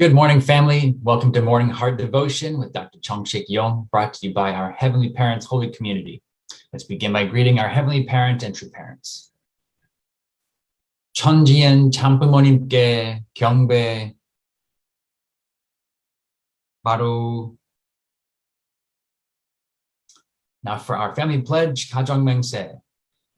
Good morning, family. Welcome to Morning Heart Devotion with Dr. CHUNGSIK YONG, brought to you by our Heavenly Parents Holy Community. Let's begin by greeting our Heavenly Parent and true parents. 천지엔 참부모님께 경배 바로. Now for our family pledge, 가정맹세.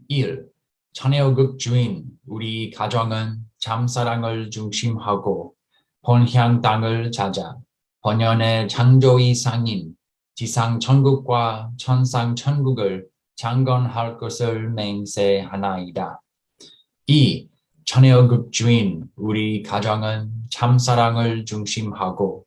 1. 천혜호국 주인, 우리 가정은 참사랑을 중심하고 본향 땅을 찾아 번연의 창조의 상인 지상 천국과 천상 천국을 창건할 것을 맹세하나이다. 2. 천혜호국 주인, 우리 가정은 참사랑을 중심하고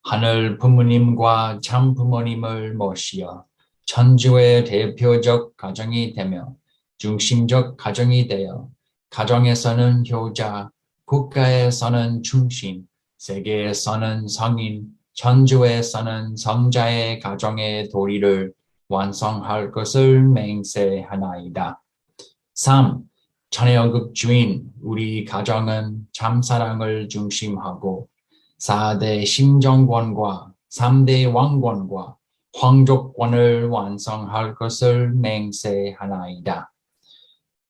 하늘 부모님과 참 부모님을 모시어 천주의 대표적 가정이 되며 중심적 가정이 되어 가정에서는 효자, 국가에서는 충신, 세계에서는 성인, 천주에서는 성자의 가정의 도리를 완성할 것을 맹세하나이다. 3. 천혜호국 주인, 우리 가정은 참사랑을 중심하고 4대 심정권과 3대 왕권과 황족권을 완성할 것을 맹세하나이다.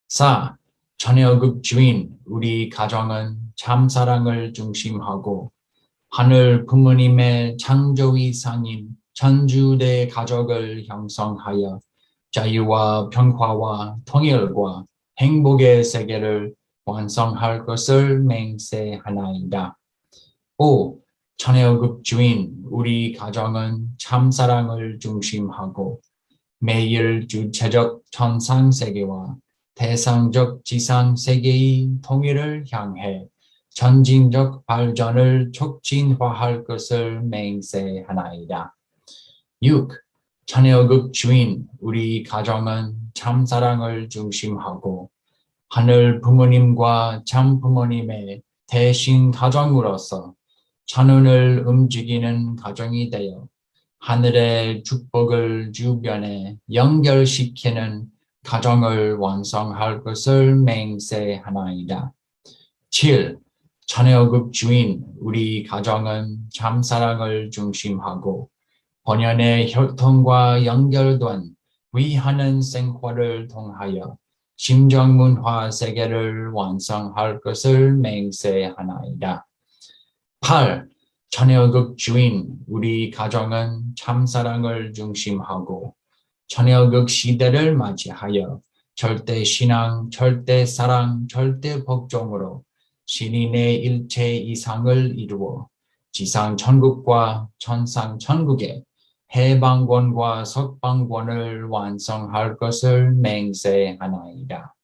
4. 천혜호국 주인, 우리 가정은 참사랑을 중심하고 하늘 부모님의 창조의 상인 천주대 가족을 형성하여 자유와 평화와 통일과 행복의 세계를 완성할 것을 맹세하나이다. 5. 천혜호국 주인, 우리 가정은 참사랑을 중심하고 매일 주체적 천상세계와 대상적 지상세계의 통일을 향해 전진적 발전을 촉진화할 것을 맹세하나이다. 6. 천혜호국 주인, 우리 가정은 참사랑을 중심하고 하늘 부모님과 참 부모님의 대신 가정으로서 천운을 움직이는 가정이 되어 하늘의 축복을 주변에 연결시키는 가정을 완성할 것을 맹세하나이다. 7. 천혜호국 주인, 우리 가정은 참사랑을 중심하고 본연의 혈통과 연결된 위하는 생활을 통하여 심정문화 세계를 완성할 것을 맹세하나이다. 8. 천혜호국 주인, 우리 가정은 참사랑을 중심하고 천혜호국 시대를 맞이하여 절대신앙, 절대사랑, 절대복종으로 신인의 일체 이상을 이루어 지상천국과 천상천국의 해방권과 석방권을 완성할 것을 맹세하나이다.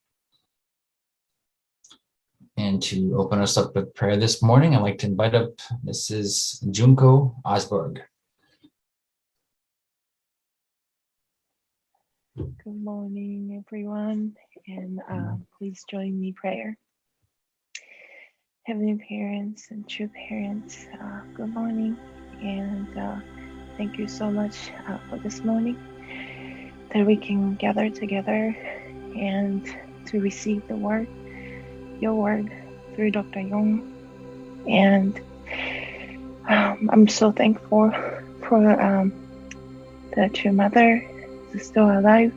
And to open us up with prayer this morning, I'd like to invite up Mrs. Junko Osborg. Good morning, everyone, and please join me in prayer. Heavenly parents and true parents, good morning, and thank you so much for this morning that we can gather together and to receive the word, your word through Dr. Young. And I'm so thankful for the true mother is still alive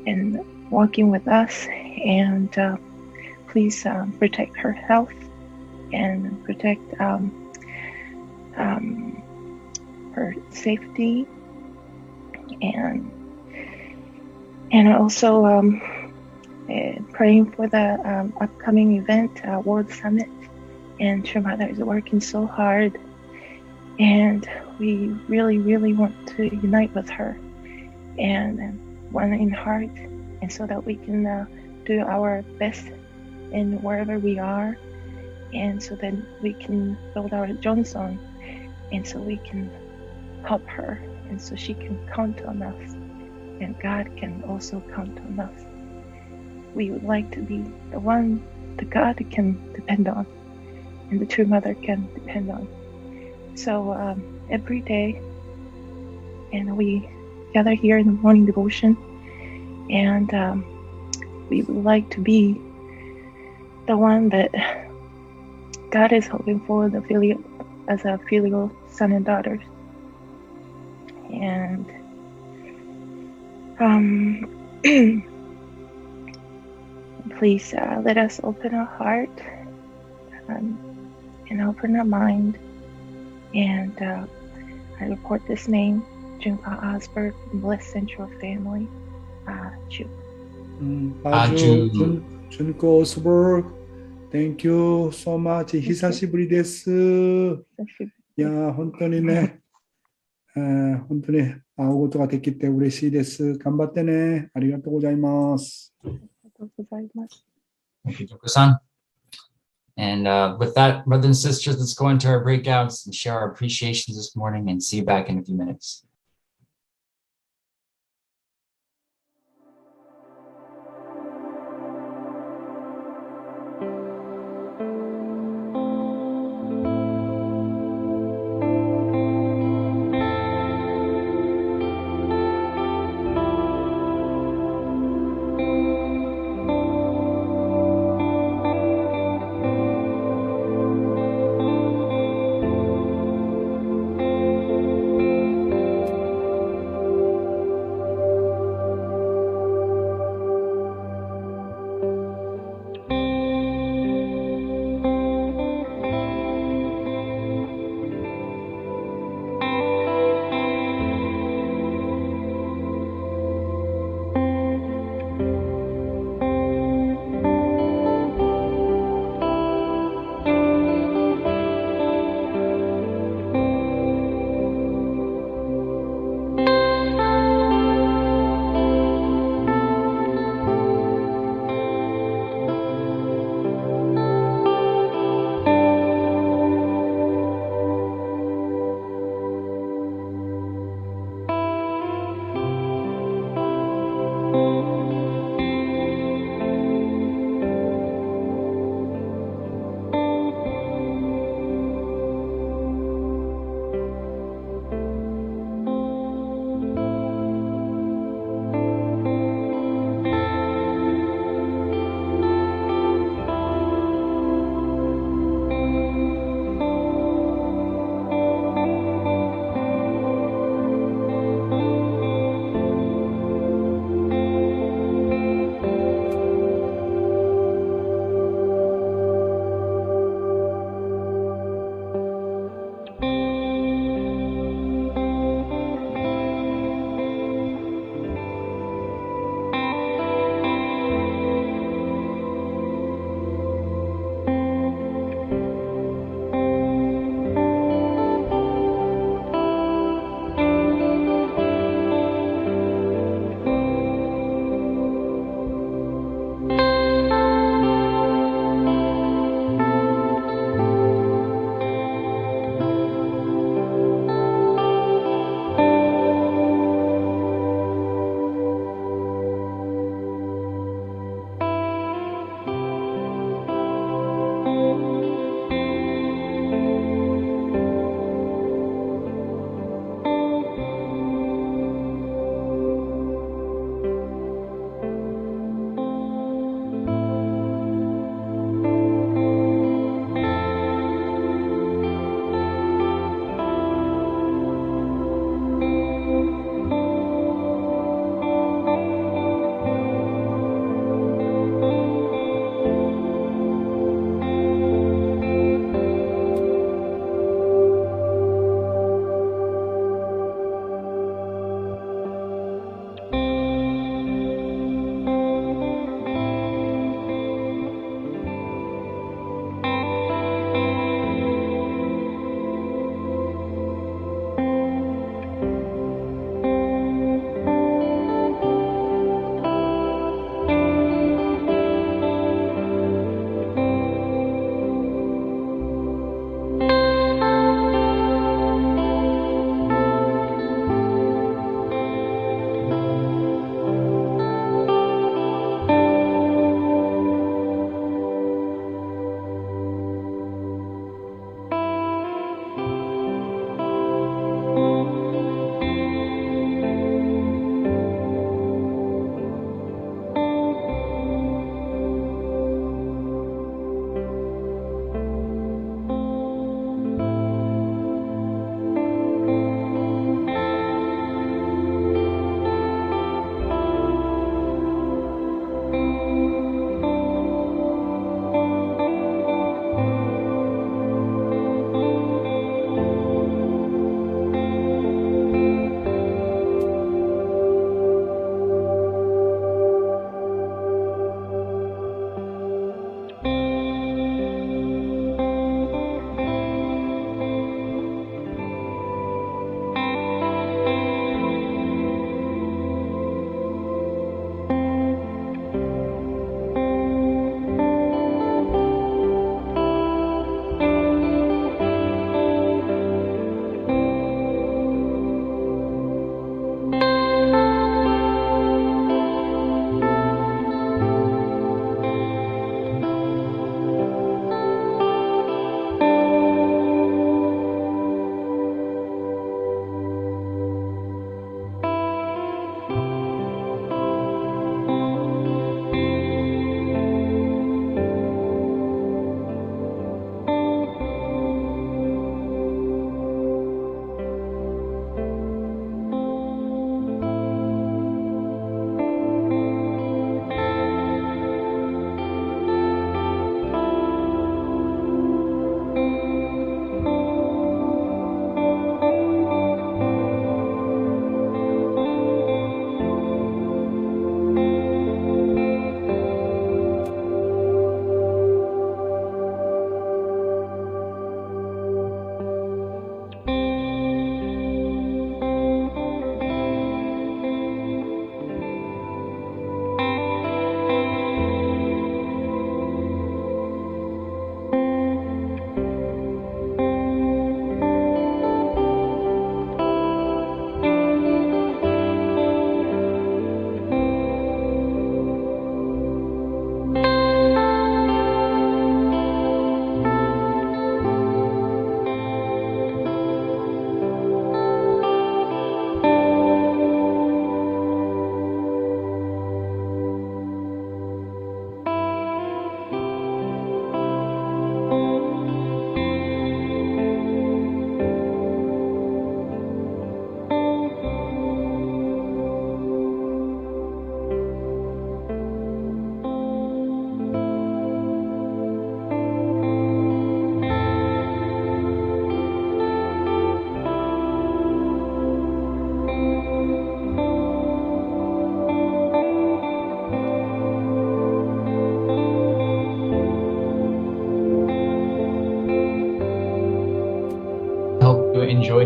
and walking with us, and please protect her health and protect her safety, and also praying for the upcoming event, World Summit. And True Mother is working so hard, and we really want to unite with her and one in heart, and so that we can do our best in wherever we are, and so that we can build our Johnson, and so we can help her, and so she can count on us, and God can also count on us. We would like to be the one that God can depend on, and the True Mother can depend on. So every day, and we gather here in the morning devotion, and we would like to be the one that God is hoping for, the as a filial son and daughters. And please let us open our heart and open our mind. And I report this name, Junka Osberg, Bliss Central Family. Chu. 아주. 준코 오스버그, thank you so much. 久しぶりです。いや、本当にね、本当に会うことができて嬉しいです。頑張ってね。ありがとうございます。ありがとうございます。Thank you, Junko-san. And with that, brothers and sisters, let's go into our breakouts and share our appreciations this morning and see you back in a few minutes.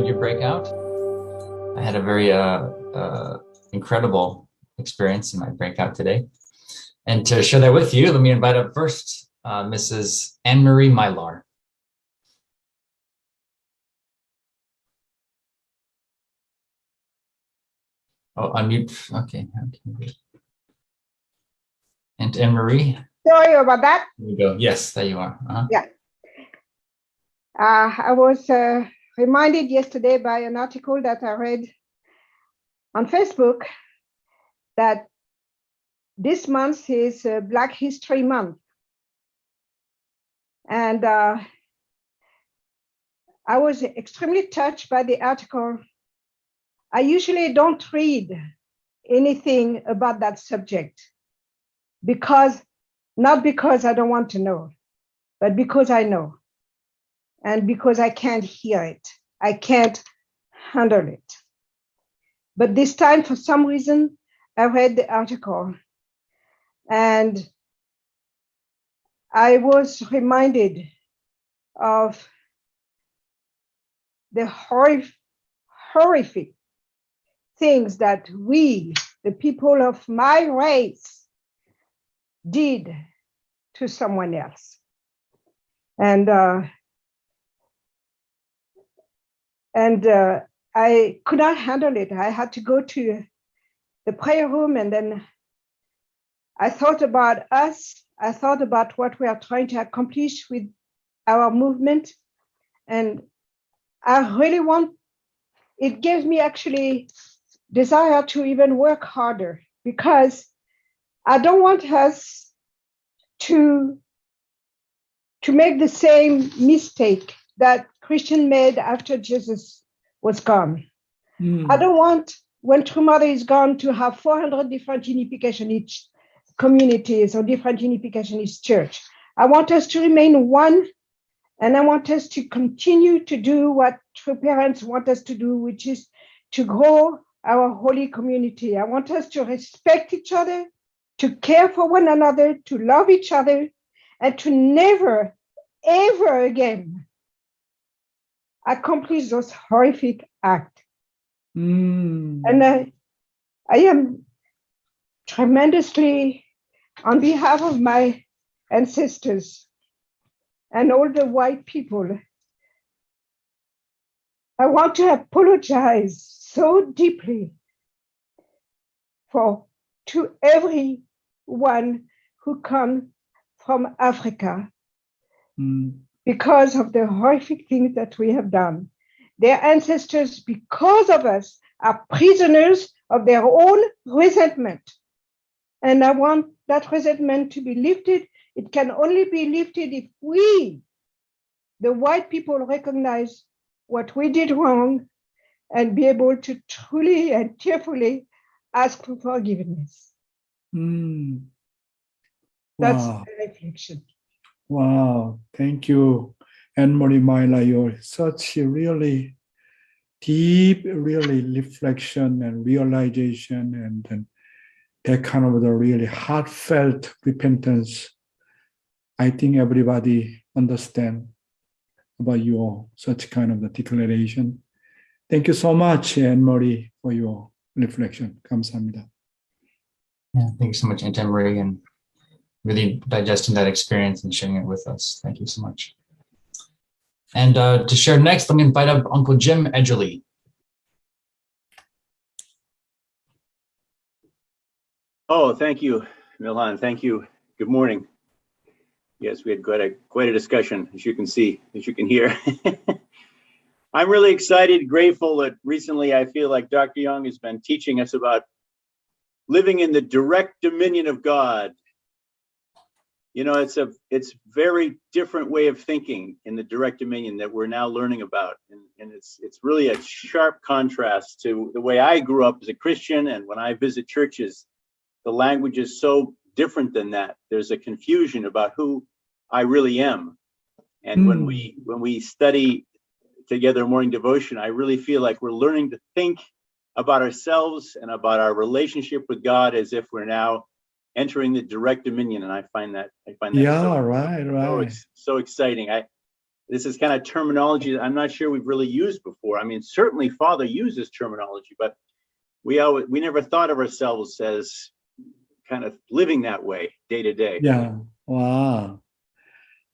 enjoyed your breakout. I had a very incredible experience in my breakout today. And to share that with you, let me invite up first Mrs. Anne-Marie Mylar. Oh, unmute. Okay. And Anne-Marie. Sorry about that. There you go. Yes, there you are. Yeah. I was reminded yesterday by an article that I read on Facebook that this month is Black History Month. And I was extremely touched by the article. I usually don't read anything about that subject not because I don't want to know, but because I know. And because I can't hear it, I can't handle it. But this time, for some reason, I read the article and I was reminded of the horrific things that we, the people of my race, did to someone else. And I could not handle it. I had to go to the prayer room, and then I thought about us. I thought about what we are trying to accomplish with our movement. And I really it gives me actually desire to even work harder, because I don't want us to make the same mistake that Christian made after Jesus was gone. I don't want, when True Mother is gone, to have 400 different unificationist communities or different unificationist church. I want us to remain one, and I want us to continue to do what True Parents want us to do, which is to grow our holy community. I want us to respect each other, to care for one another, to love each other, and to never, ever again accomplish those horrific acts. And I am tremendously, on behalf of my ancestors and all the white people, I want to apologize so deeply to everyone who comes from Africa, because of the horrific things that we have done. Their ancestors, because of us, are prisoners of their own resentment. And I want that resentment to be lifted. It can only be lifted if we, the white people, recognize what we did wrong and be able to truly and tearfully ask for forgiveness. That's Wow. the reflection. Wow. Thank you, Anne-Marie Mylar. You're such a really deep, really reflection and realization, and then that kind of the really heartfelt repentance. I think everybody understand about your such kind of the declaration. Thank you so much, Anne-Marie, for your reflection. 감사합니다. Yeah, thank you so much, Aunt Anne-Marie, and really digesting that experience and sharing it with us. Thank you so much. And to share next, let me invite up Uncle Jim Edgerly. Oh, thank you, Milhan. Thank you. Good morning. Yes, we had quite a discussion, as you can see, as you can hear. I'm really excited, grateful that recently I feel like Dr. Young has been teaching us about living in the direct dominion of God. You know, it's a very different way of thinking in the direct dominion that we're now learning about. And it's really a sharp contrast to the way I grew up as a Christian. And when I visit churches, the language is so different than that. There's a confusion about who I really am. And when we study together morning devotion, I really feel like we're learning to think about ourselves and about our relationship with God as if we're now entering the direct dominion. And I find that Yeah, right. so exciting. this is kind of terminology that I'm not sure we've really used before. I mean, certainly Father uses terminology, but we never thought of ourselves as kind of living that way day to day. Yeah. Wow.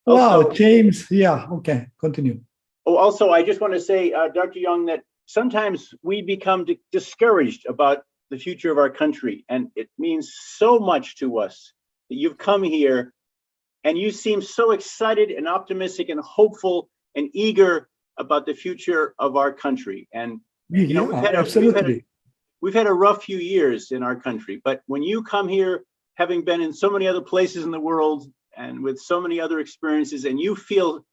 Also- Wow, James. Yeah. Okay. Continue. Oh, also, I just want to say, Dr. Young, that sometimes we become discouraged about the future of our country, and it means so much to us that you've come here and you seem so excited and optimistic and hopeful and eager about the future of our country. And you know, Absolutely. we've had a rough few years in our country, but when you come here, having been in so many other places in the world and with so many other experiences, and you feel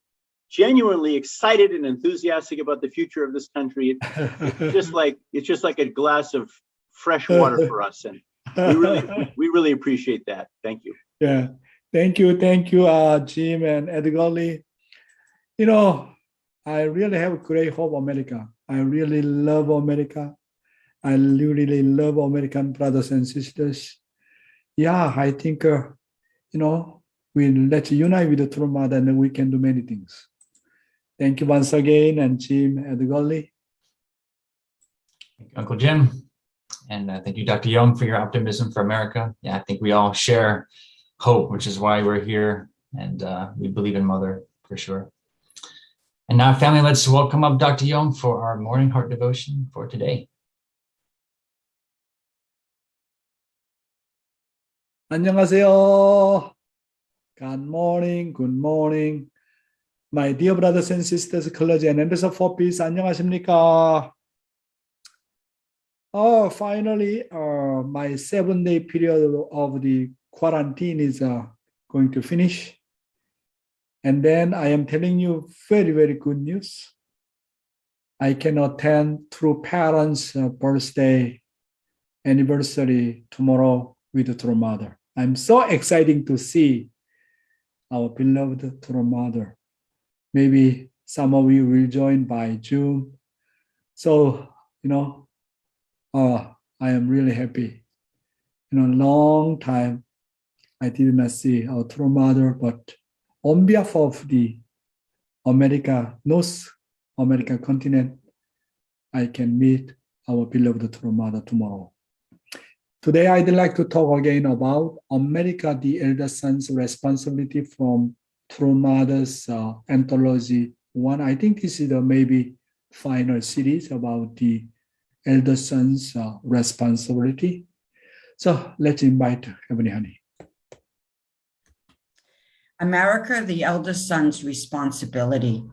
genuinely excited and enthusiastic about the future of this country, it's just like a glass of fresh water for us, and we really appreciate that. Thank you. Yeah. Thank you, Jim and Edgarly. You know, I really have great hope for America. I really love America. I really love American brothers and sisters. Yeah, I think, let's unite with the True Mother and we can do many things. Thank you once again, and Jim, Edgarly. Thank you, Uncle Jim. And thank you, Dr. Young, for your optimism for America. Yeah, I think we all share hope, which is why we're here. And we believe in Mother for sure. And now, family, let's welcome up Dr. Young for our morning heart devotion for today. 안녕하세요. Good morning, good morning. My dear brothers and sisters, clergy and members of For Peace, 안녕하십니까? Oh, finally, my 7-day period of the quarantine is going to finish. And then I am telling you very, very good news. I can attend through parents' birthday anniversary tomorrow with the True Mother. I'm so excited to see our beloved True Mother. Maybe some of you will join by June. So, I am really happy. Long time I did not see our True Mother, but on behalf of the North American continent, I can meet our beloved True Mother tomorrow. Today, I'd like to talk again about America, the Elder Son's Responsibility from True Mother's Anthology 1. I think this is the maybe final series about the Elder Son's responsibility. So let's invite Heavenly Honey. America, the Elder Son's Responsibility.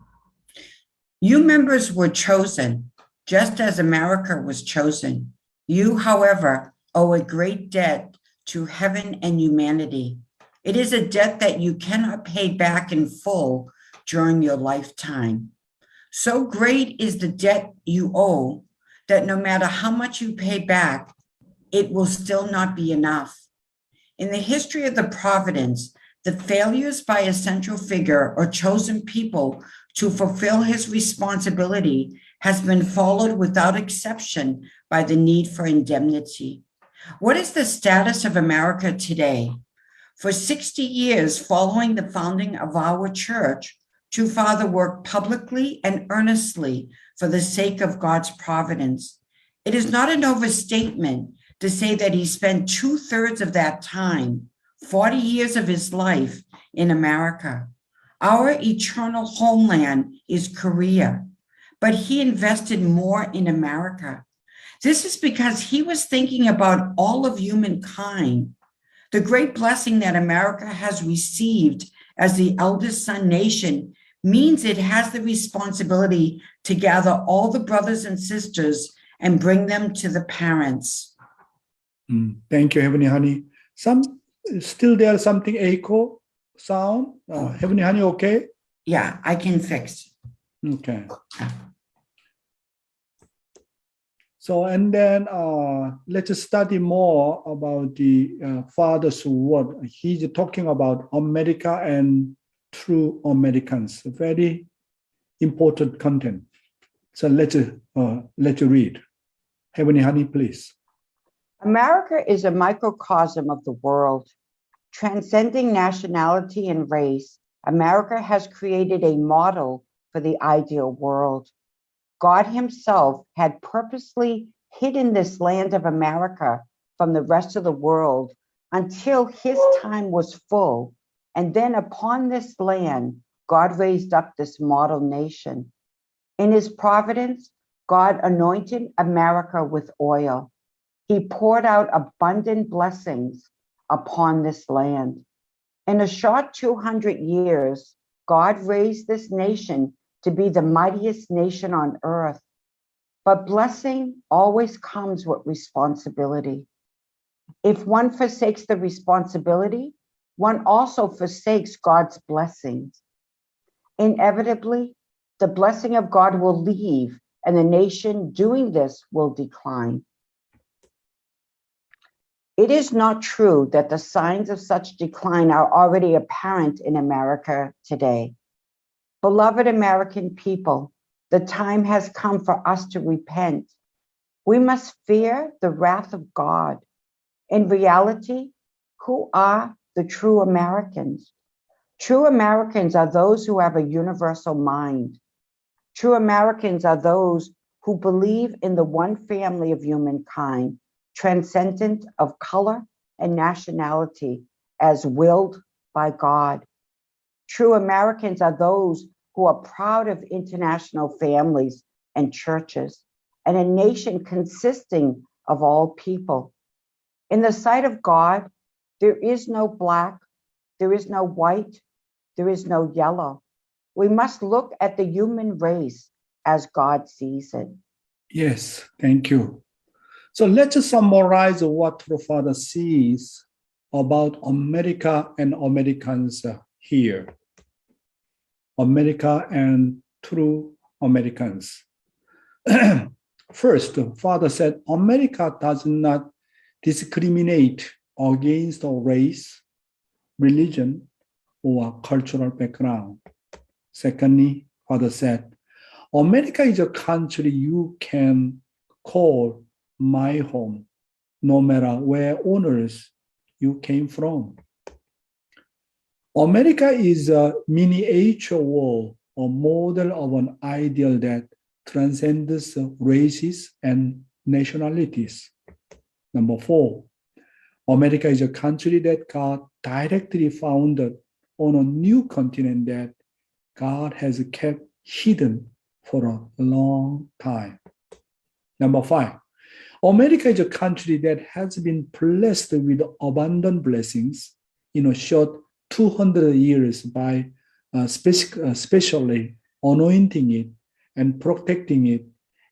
You members were chosen, just as America was chosen. You, however, owe a great debt to heaven and humanity. It is a debt that you cannot pay back in full during your lifetime. So great is the debt you owe that no matter how much you pay back, it will still not be enough. In the history of the providence, the failures by a central figure or chosen people to fulfill his responsibility has been followed without exception by the need for indemnity. What is the status of America today? For 60 years following the founding of our church, True Father worked publicly and earnestly for the sake of God's providence. It is not an overstatement to say that he spent 2/3 of that time, 40 years of his life, in America. Our eternal homeland is Korea, but he invested more in America. This is because he was thinking about all of humankind. The great blessing that America has received as the eldest son nation means it has the responsibility to gather all the brothers and sisters and bring them to the parents. Thank you, Heavenly Honey. Still there something echo sound? Heavenly Honey, okay? Yeah, I can fix. Okay. So, and then let's study more about the Father's word. He's talking about America and true Americans, very important content. So let's read. Heavenly Honey, please. America is a microcosm of the world, transcending nationality and race. America has created a model for the ideal world. God himself had purposely hidden this land of America from the rest of the world until his time was full. And then upon this land, God raised up this model nation. In his providence, God anointed America with oil. He poured out abundant blessings upon this land. In a short 200 years, God raised this nation to be the mightiest nation on earth. But blessing always comes with responsibility. If one forsakes the responsibility, one also forsakes God's blessings. Inevitably, the blessing of God will leave, and the nation doing this will decline. It is not true that the signs of such decline are already apparent in America today. Beloved American people, the time has come for us to repent. We must fear the wrath of God. In reality, who are the true Americans? True Americans are those who have a universal mind. True Americans are those who believe in the one family of humankind, transcendent of color and nationality, as willed by God. True Americans are those who are proud of international families and churches, and a nation consisting of all people. In the sight of God, there is no black, there is no white, there is no yellow. We must look at the human race as God sees it. Yes, thank you. So let's summarize what True Father sees about America and Americans here. America and true Americans. First, Father said, America does not discriminate against race, religion, or cultural background. Secondly, Father said, America is a country you can call my home, no matter where owners you came from. America is a miniature world, a model of an ideal that transcends races and nationalities. Number 4, America is a country that God directly founded on a new continent that God has kept hidden for a long time. Number 5, America is a country that has been blessed with abundant blessings in a short 200 years by specially anointing it and protecting it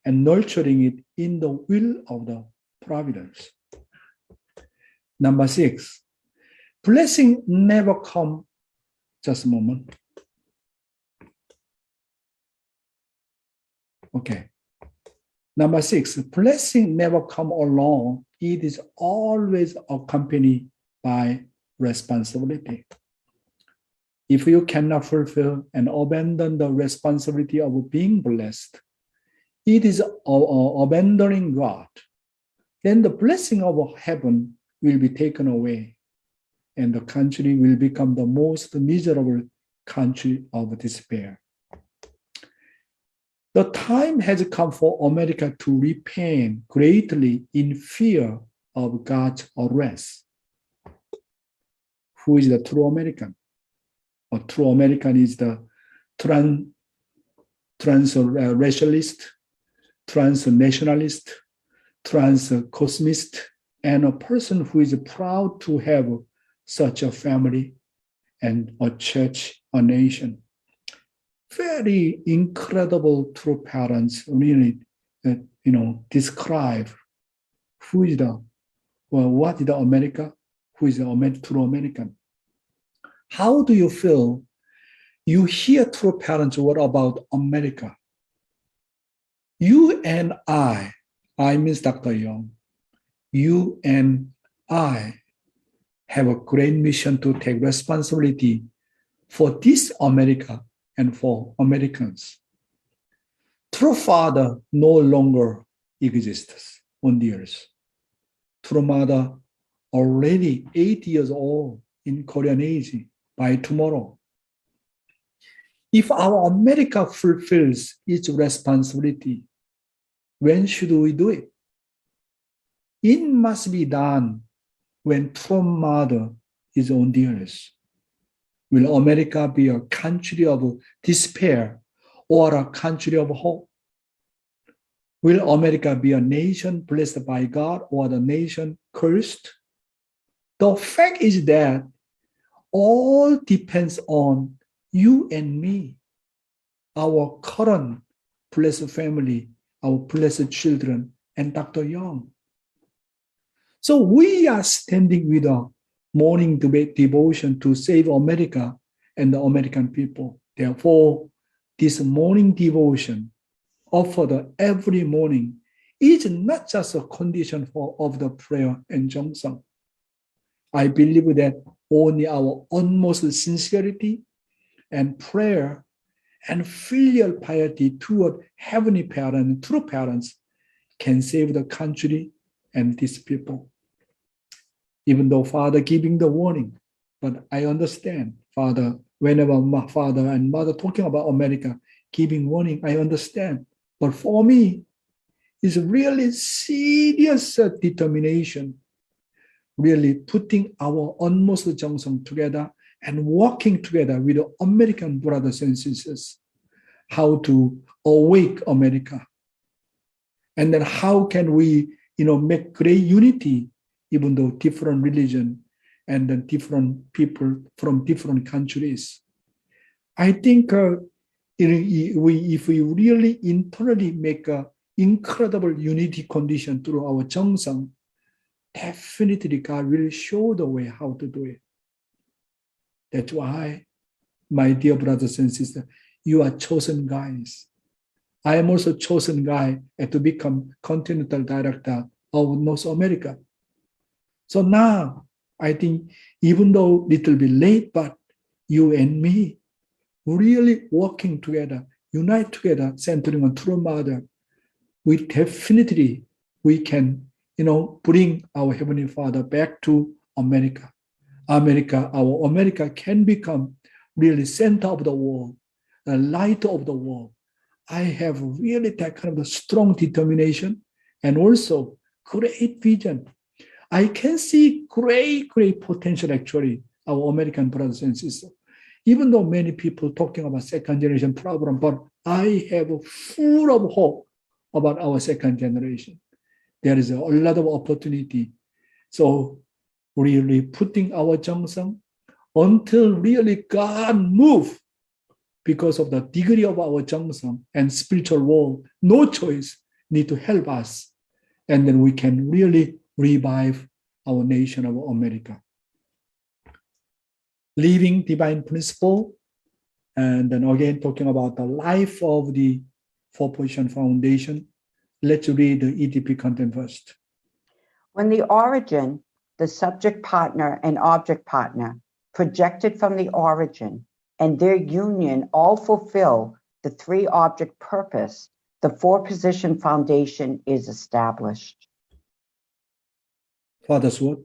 and nurturing it in the will of the providence. Number 6, blessing never come. Just a moment. Okay. Number 6, blessing never come alone. It is always accompanied by responsibility. If you cannot fulfill and abandon the responsibility of being blessed, it is abandoning God. Then the blessing of heaven will be taken away, and the country will become the most miserable country of despair. The time has come for America to repent greatly in fear of God's arrest. Who is the true American? A true American is the transracialist, transnationalist, transcosmist, and a person who is proud to have such a family and a church, a nation. Very incredible true parents really, describe who is what is the America, who is the true American. How do you feel? You hear true parents what about America? You and I means Dr. Young, you and I have a great mission to take responsibility for this America and for Americans. True Father no longer exists on the earth. True Mother already 8 years old in Korean age by tomorrow. If our America fulfills its responsibility, when should we do it? It must be done when true mother is on the earth. Will America be a country of despair or a country of hope? Will America be a nation blessed by God or the nation cursed? The fact is that all depends on you and me, our current blessed family, our blessed children, and Dr. Young. So we are standing with a morning devotion to save America and the American people. Therefore, this morning devotion offered every morning is not just a condition of the prayer and CHUNGSIK. I believe that only our utmost sincerity and prayer and filial piety toward heavenly parents, true parents, can save the country and these people. Even though Father giving the warning, but I understand, Father, whenever my father and mother talking about America, giving warning, I understand. But for me, it's really serious determination, really putting our utmost CHUNGSIK together and working together with the American brothers and sisters, how to awake America. And then how can we, make great unity, even though different religion and then different people from different countries. I think if we really internally make an incredible unity condition through our CHUNGSIK, definitely God will show the way how to do it. That's why, my dear brothers and sisters, you are chosen guys. I am also chosen guy to become Continental Director of North America. So now, I think even though little bit late, but you and me really working together, unite together, centering on true mother, we definitely, we can, bring our Heavenly Father back to America. Our America can become really center of the world, the light of the world. I have really that kind of a strong determination and also great vision. I can see great potential actually, our American brothers and sisters. Even though many people talking about second generation problem, but I have full of hope about our second generation. There is a lot of opportunity. So really putting our CHUNGSIK until really God move because of the degree of our CHUNGSIK and spiritual world, no choice, need to help us. And then we can really revive our nation of America. Living divine principle, and then again talking about the life of the Four Position Foundation. Let's read the EDP content first. When the origin, the subject partner and object partner, projected from the origin, and their union all fulfill the three object purpose, the four position foundation is established. Father's word.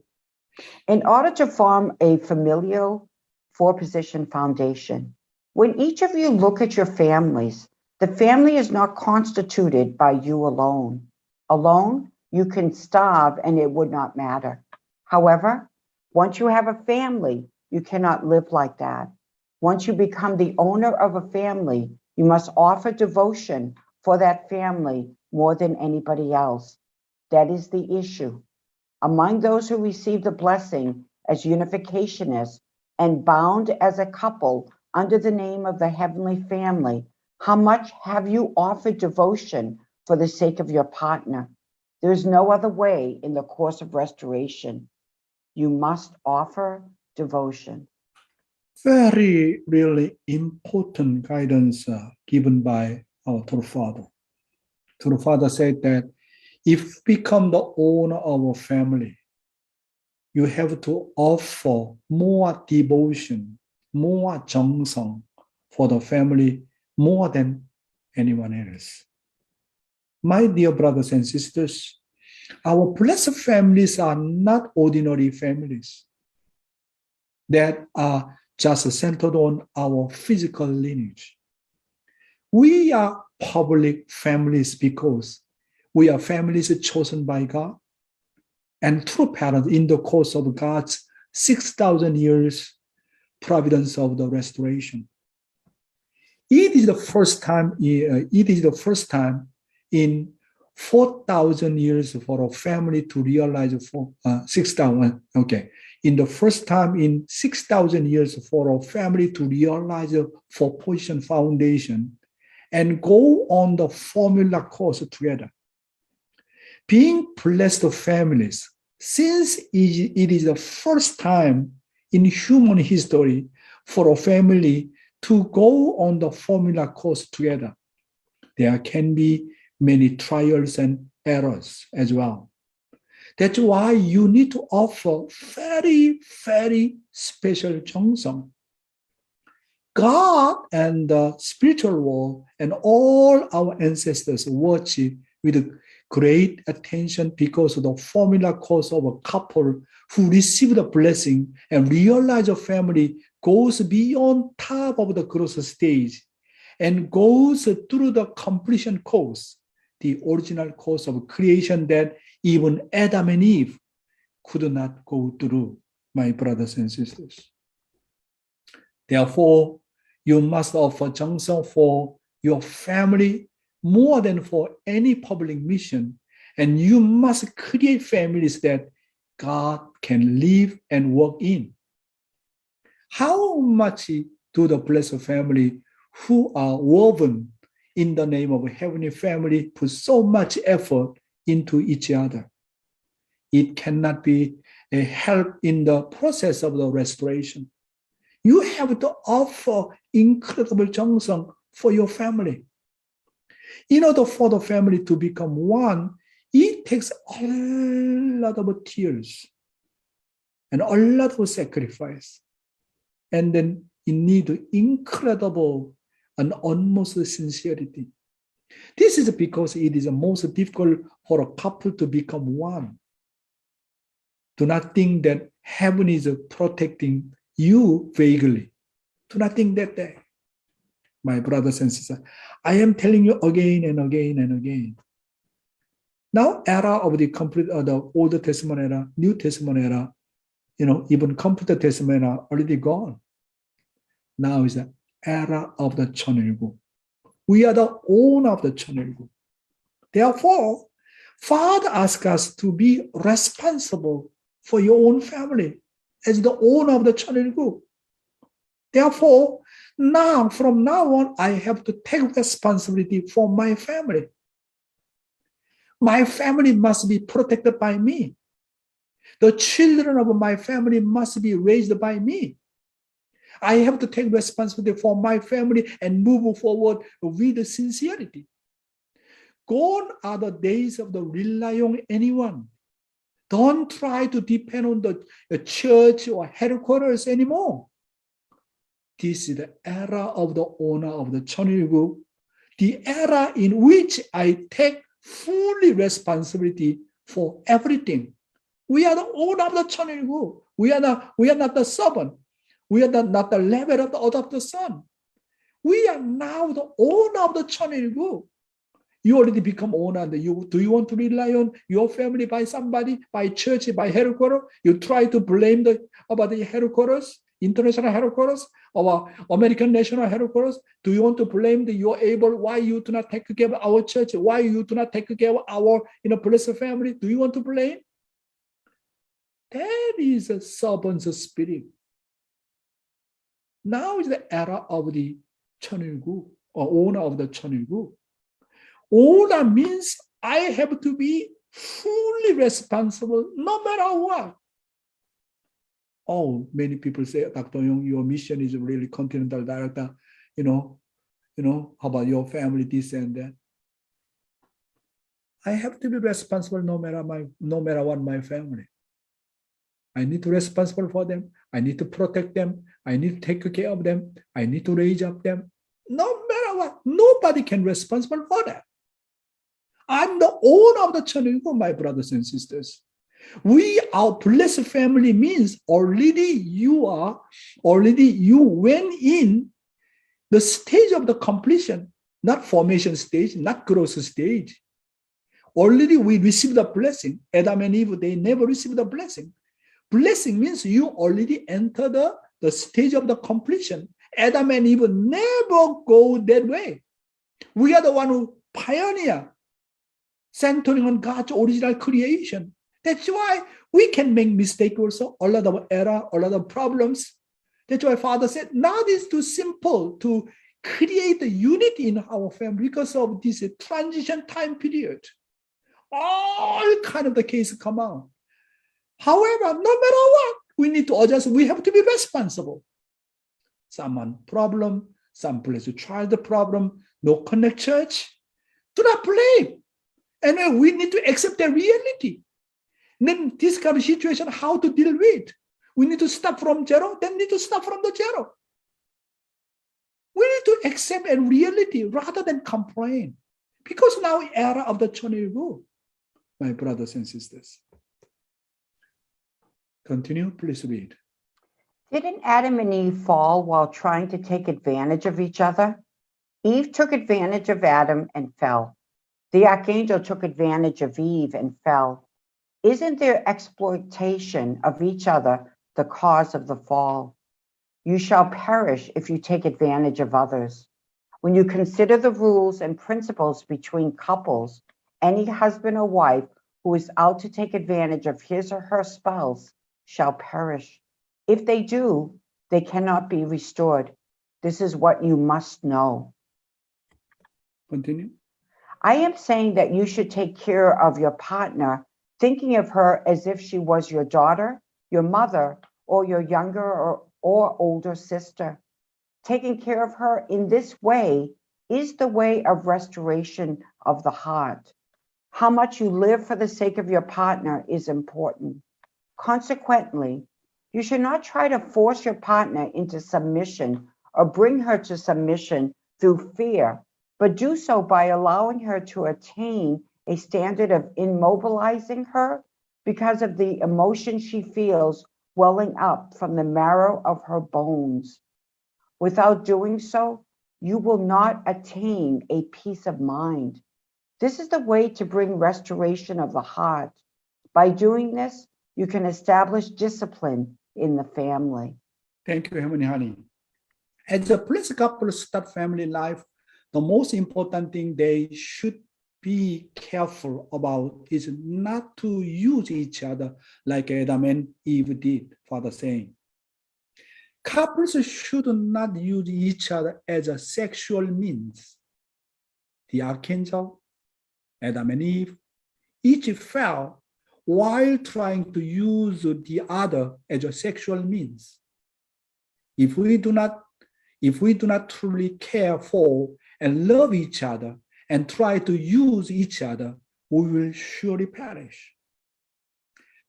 In order to form a familial four position foundation, when each of you look at your families, the family is not constituted by you alone. Alone, you can starve and it would not matter. However, once you have a family, you cannot live like that. Once you become the owner of a family, you must offer devotion for that family more than anybody else. That is the issue. Among those who receive the blessing as unificationists and bound as a couple under the name of the heavenly family, how much have you offered devotion for the sake of your partner? There is no other way in the course of restoration. You must offer devotion. Very, really important guidance given by our True Father. True Father said that if you become the owner of a family, you have to offer more devotion, more CHUNGSIK for the family more than anyone else. My dear brothers and sisters, our blessed families are not ordinary families that are just centered on our physical lineage. We are public families because we are families chosen by God and true parents in the course of God's 6,000 years providence of the restoration. It is the first time in 4,000 years for a family to realize for 6,000. Okay, in the first time in 6,000 years for a family to realize for position foundation and go on the formula course together. Being blessed families, since it is the first time in human history for a family to go on the formula course together, there can be many trials and errors as well. That's why you need to offer very, very special cheongsang. God and the spiritual world and all our ancestors watch it with great attention because of the formula course of a couple who receive the blessing and realize a family goes beyond top of the growth stage and goes through the completion course, the original course of creation that even Adam and Eve could not go through, my brothers and sisters. Therefore, you must offer cheongsang for your family more than for any public mission, and you must create families that God can live and work in. How much do the blessed family who are woven in the name of heavenly family put so much effort into each other? It cannot be a help in the process of the restoration. You have to offer incredible cheongsang for your family. In order for the family to become one, it takes a lot of tears and a lot of sacrifice. And then it needs incredible and almost sincerity. This is because it is the most difficult for a couple to become one. Do not think that heaven is protecting you vaguely. Do not think that way. My brothers and sisters, I am telling you again and again and again. Now, era of the complete, the Old Testament era, New Testament era, even complete Testament era already gone. Now is the era of the 천일국. We are the owner of the 천일국. Therefore, Father asks us to be responsible for your own family as the owner of the 천일국. Therefore, from now on, I have to take responsibility for my family. My family must be protected by me. The children of my family must be raised by me. I have to take responsibility for my family and move forward with sincerity. Gone are the days of the rely on anyone. Don't try to depend on the church or headquarters anymore. This is the era of the owner of the 천일국, the era in which I take fully responsibility for everything. We are the owner of the 천일국. We are not the servant. We are not the level of the adopted son. We are now the owner of the 천일국. You already become owner. Do you want to rely on your family by somebody, by church, by headquarters? You try to blame about the headquarters, international headquarters, or American national headquarters. Do you want to blame you're able? Why you do not take care of our church? Why you do not take care of our blessed family? Do you want to blame? That is a servant's spirit. Now is the era of the 천일국, or owner of the 천일국. Owner means I have to be fully responsible no matter what. Oh, many people say, Dr. Young, your mission is really continental director. How about your family, this and that? I have to be responsible no matter what my family. I need to be responsible for them. I need to protect them. I need to take care of them. I need to raise up them. No matter what, nobody can be responsible for that. I'm the owner of the 천일국, my brothers and sisters. Our blessed family means already you went in the stage of the completion. not formation stage, not growth stage. Already we received the blessing. Adam and Eve, they never received the blessing. Blessing means you already enter the stage of the completion. Adam and Eve never go that way. We are the one who pioneer, centering on God's original creation. That's why we can make mistake also, a lot of error, a lot of problems. That's why Father said, now it's too simple to create a unity in our family because of this transition time period. All kind of the cases come out. However, no matter what, we need to adjust. We have to be responsible. Someone problem, some place to try the problem, no connect church. Do not blame. And then we need to accept the reality. And then this kind of situation, how to deal with. We need to start from zero, then need to start from the zero. We need to accept a reality rather than complain. Because now era of the 20 my brothers and sisters. Continue, please read. Didn't Adam and Eve fall while trying to take advantage of each other? Eve took advantage of Adam and fell. The archangel took advantage of Eve and fell. Isn't their exploitation of each other the cause of the fall? You shall perish if you take advantage of others. When you consider the rules and principles between couples, any husband or wife who is out to take advantage of his or her spouse shall perish. If they do, they cannot be restored. This is what you must know. Continue. I am saying that you should take care of your partner, thinking of her as if she was your daughter, your mother, or your younger or older sister. Taking care of her in this way is the way of restoration of the heart. How much you live for the sake of your partner is important. Consequently, you should not try to force your partner into submission or bring her to submission through fear, but do so by allowing her to attain a standard of immobilizing her because of the emotion she feels welling up from the marrow of her bones. Without doing so, you will not attain a peace of mind. This is the way to bring restoration of the heart. By doing this, you can establish discipline in the family. Thank you, Harmony Honey. As a blessed couple start family life, the most important thing they should be careful about is not to use each other like Adam and Eve did, Father saying. Couples should not use each other as a sexual means. The archangel, Adam and Eve, each fell while trying to use the other as a sexual means. If we do not truly care for and love each other and try to use each other, we will surely perish.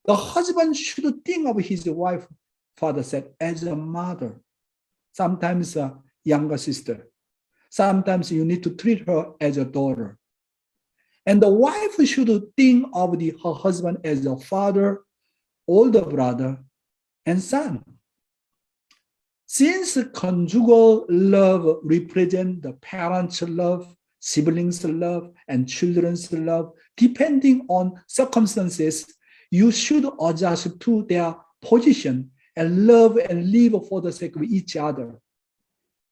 The husband should think of his wife, Father said, as a mother, sometimes a younger sister. Sometimes you need to treat her as a daughter. And the wife should think of her husband as a father, older brother, and son. Since conjugal love represents the parents' love, siblings' love, and children's love, depending on circumstances, you should adjust to their position and love and live for the sake of each other.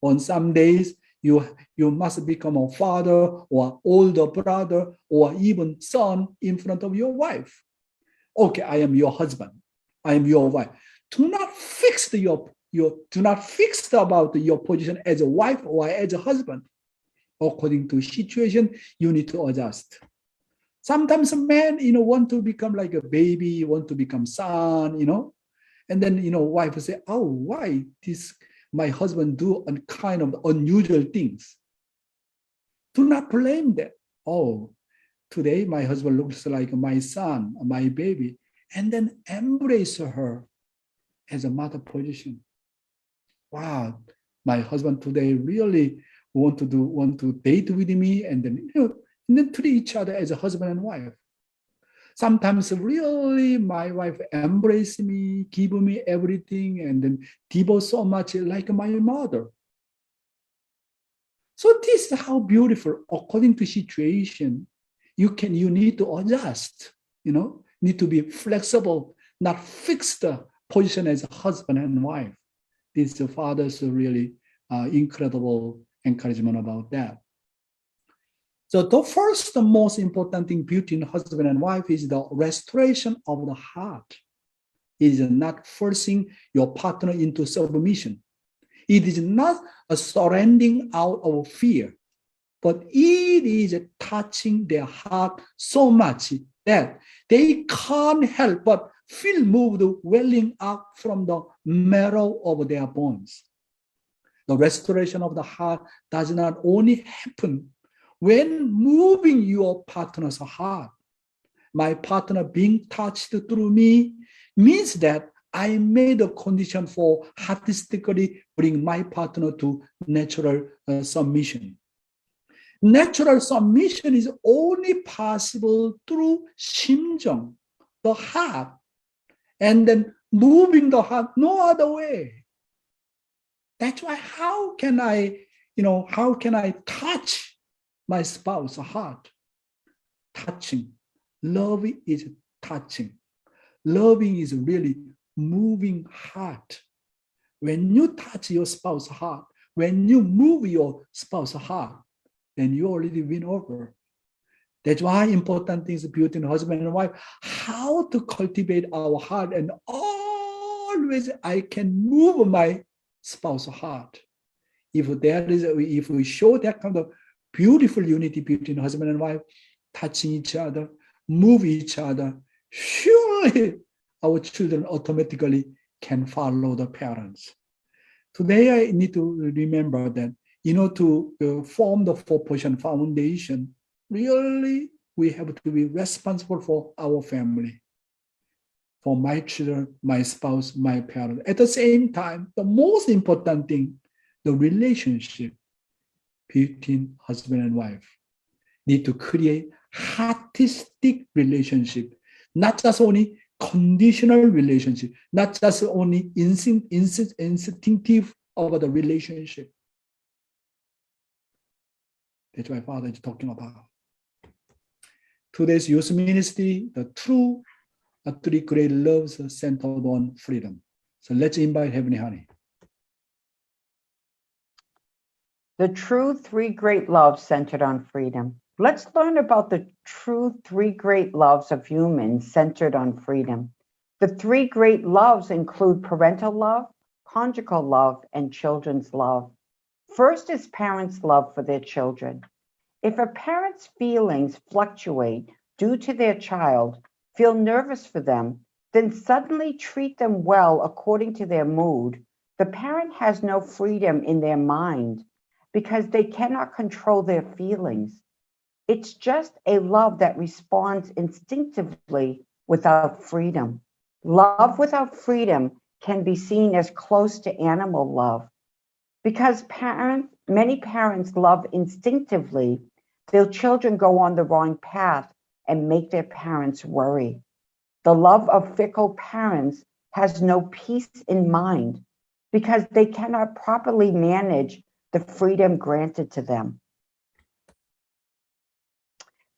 On some days, you must become a father or older brother or even son in front of your wife. Okay, I am your husband. I am your wife. Do not fix about your position as a wife or as a husband. According to situation, you need to adjust. Sometimes a man, want to become like a baby, want to become son, and then, wife will say, oh, why my husband do a kind of unusual things? Do not blame them. Oh, today my husband looks like my son, my baby, and then embrace her as a mother position. Wow, my husband today really want to date with me, and then treat each other as a husband and wife. Sometimes really my wife embrace me, give me everything, and then devote so much like my mother. So this is how beautiful, according to situation, you need to adjust, need to be flexible, not fixed position as a husband and wife. This father's really incredible encouragement about that. So the first, the most important thing between husband and wife is the restoration of the heart. It is not forcing your partner into submission. It is not a surrendering out of fear, but it is touching their heart so much that they can't help but feel moved, welling up from the marrow of their bones. The restoration of the heart does not only happen when moving your partner's heart. My partner being touched through me means that I made a condition for artistically bring my partner to natural submission. Natural submission is only possible through 심정, the heart, and then moving the heart no other way. That's why how can I touch my spouse's heart? Touching. Love is touching. Loving is really moving heart. When you touch your spouse's heart, when you move your spouse's heart, then you already win over. That's why important things between husband and wife, how to cultivate our heart, and always I can move my spouse's heart. If we show that kind of beautiful unity between husband and wife, touching each other, move each other, surely our children automatically can follow the parents. Today, I need to remember that, to form the 4-portion foundation, really, we have to be responsible for our family, for my children, my spouse, my parents. At the same time, the most important thing, the relationship between husband and wife need to create artistic relationship, not just only conditional relationship, not just only instinctive of the relationship. That's what Father is talking about. Today's youth ministry, the true 3 great loves centered on freedom. So let's invite Heavenly Honey. The true 3 great loves centered on freedom. Let's learn about the true 3 great loves of humans centered on freedom. The 3 great loves include parental love, conjugal love, and children's love. First is parents' love for their children. If a parent's feelings fluctuate due to their child, feel nervous for them, then suddenly treat them well according to their mood, the parent has no freedom in their mind because they cannot control their feelings. It's just a love that responds instinctively without freedom. Love without freedom can be seen as close to animal love. Because many parents love instinctively, their children go on the wrong path and make their parents worry. The love of fickle parents has no peace in mind because they cannot properly manage the freedom granted to them.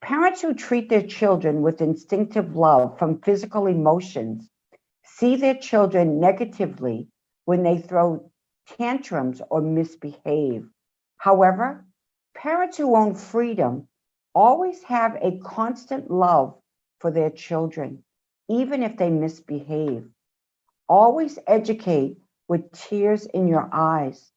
Parents who treat their children with instinctive love from physical emotions see their children negatively when they throw tantrums or misbehave. However, parents who own freedom always have a constant love for their children, even if they misbehave. Always educate with tears in your eyes.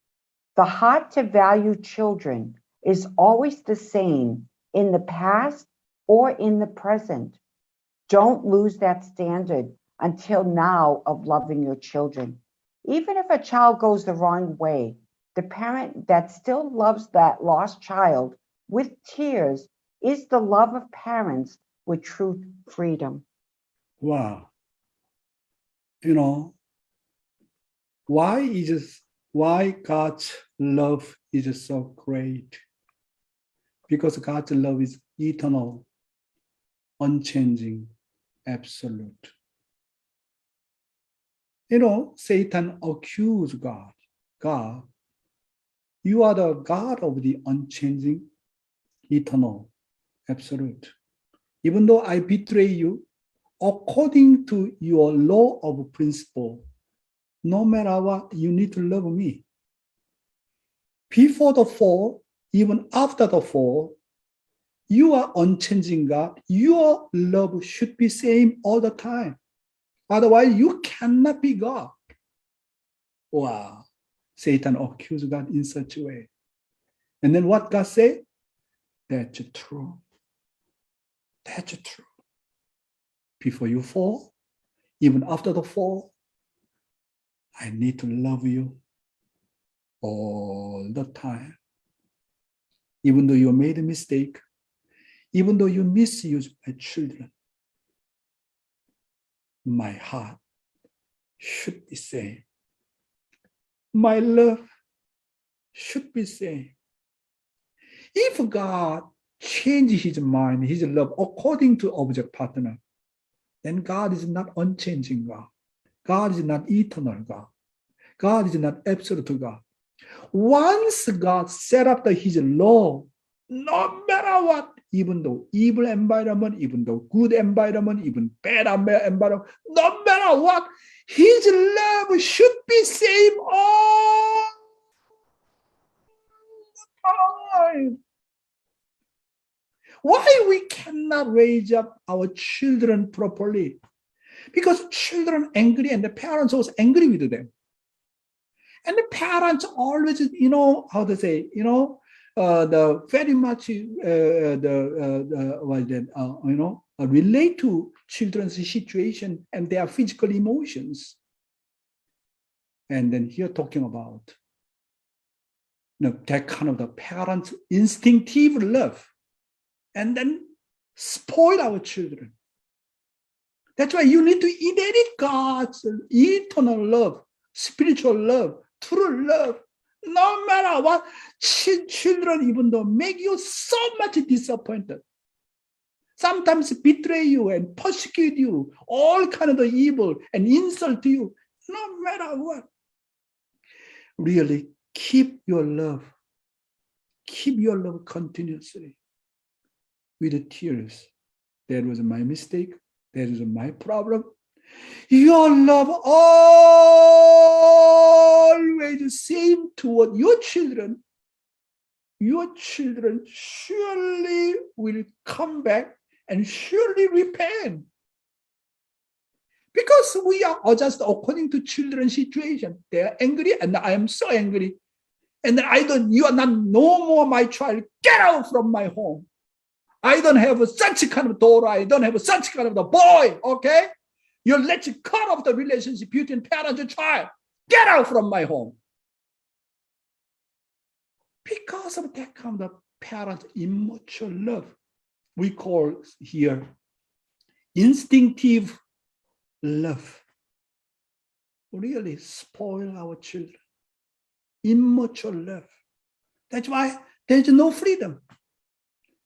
The heart to value children is always the same in the past or in the present. Don't lose that standard until now of loving your children. Even if a child goes the wrong way, the parent that still loves that lost child with tears is the love of parents with true freedom. Wow. Why God's love is so great? Because God's love is eternal, unchanging, absolute. Satan accused God. You are the God of the unchanging, eternal, absolute. Even though I betray you, according to your law of principle, no matter what, you need to love me. Before the fall, even after the fall, you are unchanging God. Your love should be same all the time. Otherwise, you cannot be God. Wow. Satan accused God in such a way. And then what God said? That's true. That's true. Before you fall, even after the fall, I need to love you all the time. Even though you made a mistake, even though you misuse my children, my heart should be same. My love should be same. If God changes his mind, his love according to object partner, then God is not unchanging God. God is not eternal God. God is not absolute God. Once God set up his law, no matter what, even though evil environment, even though good environment, even bad environment, no matter what, his love should be same all the time. Why we cannot raise up our children properly? Because children angry and the parents also angry with them. And the parents always, how to say, the very much relate to children's situation and their physical emotions. And then here talking about that kind of the parents' instinctive love, and then spoil our children. That's why you need to inherit God's eternal love, spiritual love, true love. No matter what, children, even though make you so much disappointed, sometimes betray you and persecute you, all kind of the evil and insult you, no matter what. Really keep your love continuously with the tears. That was my mistake. That is my problem. Your love always same toward your children. Your children surely will come back and surely repent. Because we are adjust according to children's situation. They are angry and I am so angry. And you are not no more my child. Get out from my home. I don't have such kind of daughter. I don't have such kind of the boy. Okay? Let's cut off the relationship between parent and child. Get out from my home. Because of that kind of parent immature love, we call here instinctive love. Really spoil our children. Immature love. That's why there's no freedom.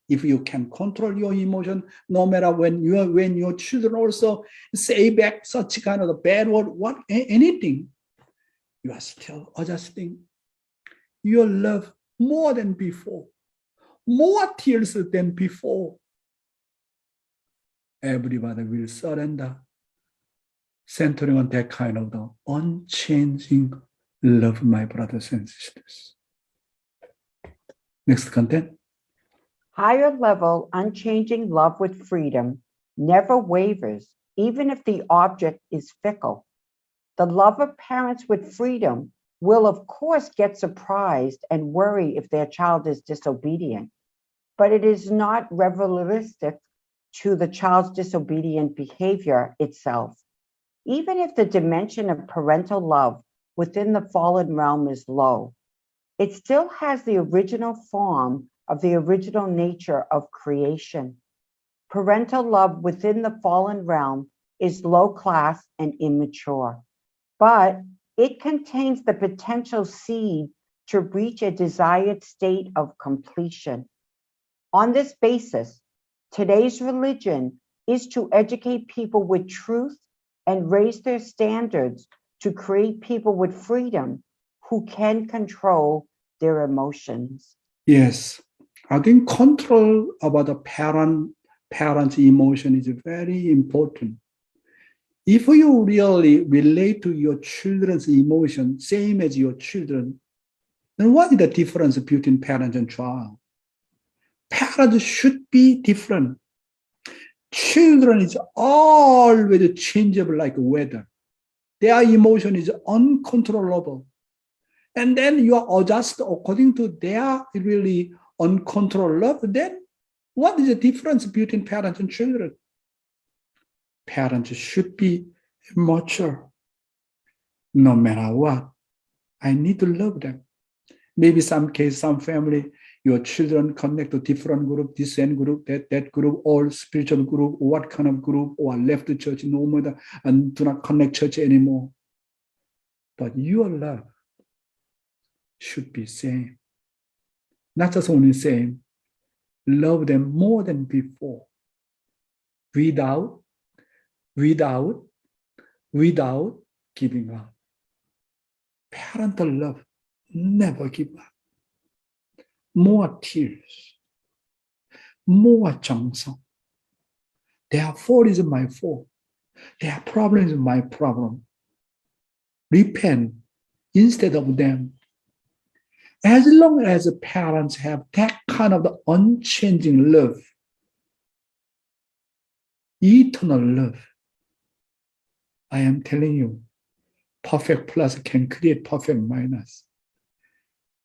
If you can control your emotion, no matter when your children also say back such kind of a bad word, anything, you are still adjusting your love more than before, more tears than before. Everybody will surrender, centering on that kind of the unchanging love, my brothers and sisters. Next content. Higher level, unchanging love with freedom never wavers, even if the object is fickle. The love of parents with freedom will, of course, get surprised and worry if their child is disobedient, but it is not realistic to the child's disobedient behavior itself. Even if the dimension of parental love within the fallen realm is low, it still has the original form of the original nature of creation. Parental love within the fallen realm is low class and immature, but it contains the potential seed to reach a desired state of completion. On this basis, today's religion is to educate people with truth and raise their standards to create people with freedom who can control their emotions. Yes, I think control about the parent's emotion is very important. If you really relate to your children's emotion, same as your children, then what is the difference between parent and child? Parents should be different. Children is always changeable like weather. Their emotion is uncontrollable. And then you adjust according to their really uncontrollable. Then what is the difference between parents and children? Parents should be mature. No matter what, I need to love them. Maybe some case, some family, your children connect to different group, this and group, that group, or spiritual group, what kind of group, or left the church, no more, and do not connect church anymore. But your love should be same. Not just only same, love them more than before. Without giving up. Parental love, never give up. More tears, more CHUNGSIK. Their fault is my fault. Their problem is my problem. Repent instead of them. As long as the parents have that kind of the unchanging love, eternal love, I am telling you, perfect plus can create perfect minus.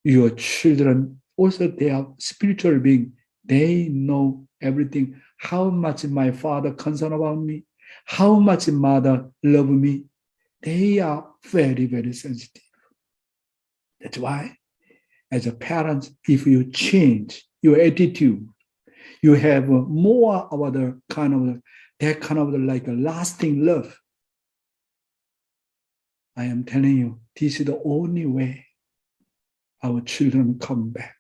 Your children, also they are spiritual beings. They know everything. How much my father concerned about me, how much mother love me. They are very, very sensitive. That's why, as a parent, if you change your attitude, you have more about the that kind of like a lasting love. I am telling you, this is the only way our children come back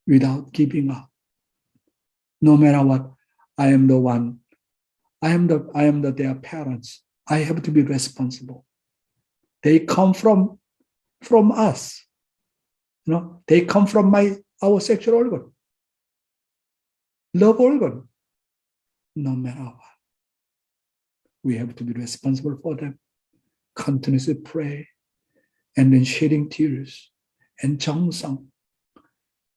without giving up. No matter what, I am the one. I am their parents. I have to be responsible. They come from us. You know, they come from our sexual organ, love organ. No matter what, we have to be responsible for them. Continuously pray, and then shedding tears and CHUNGSIK.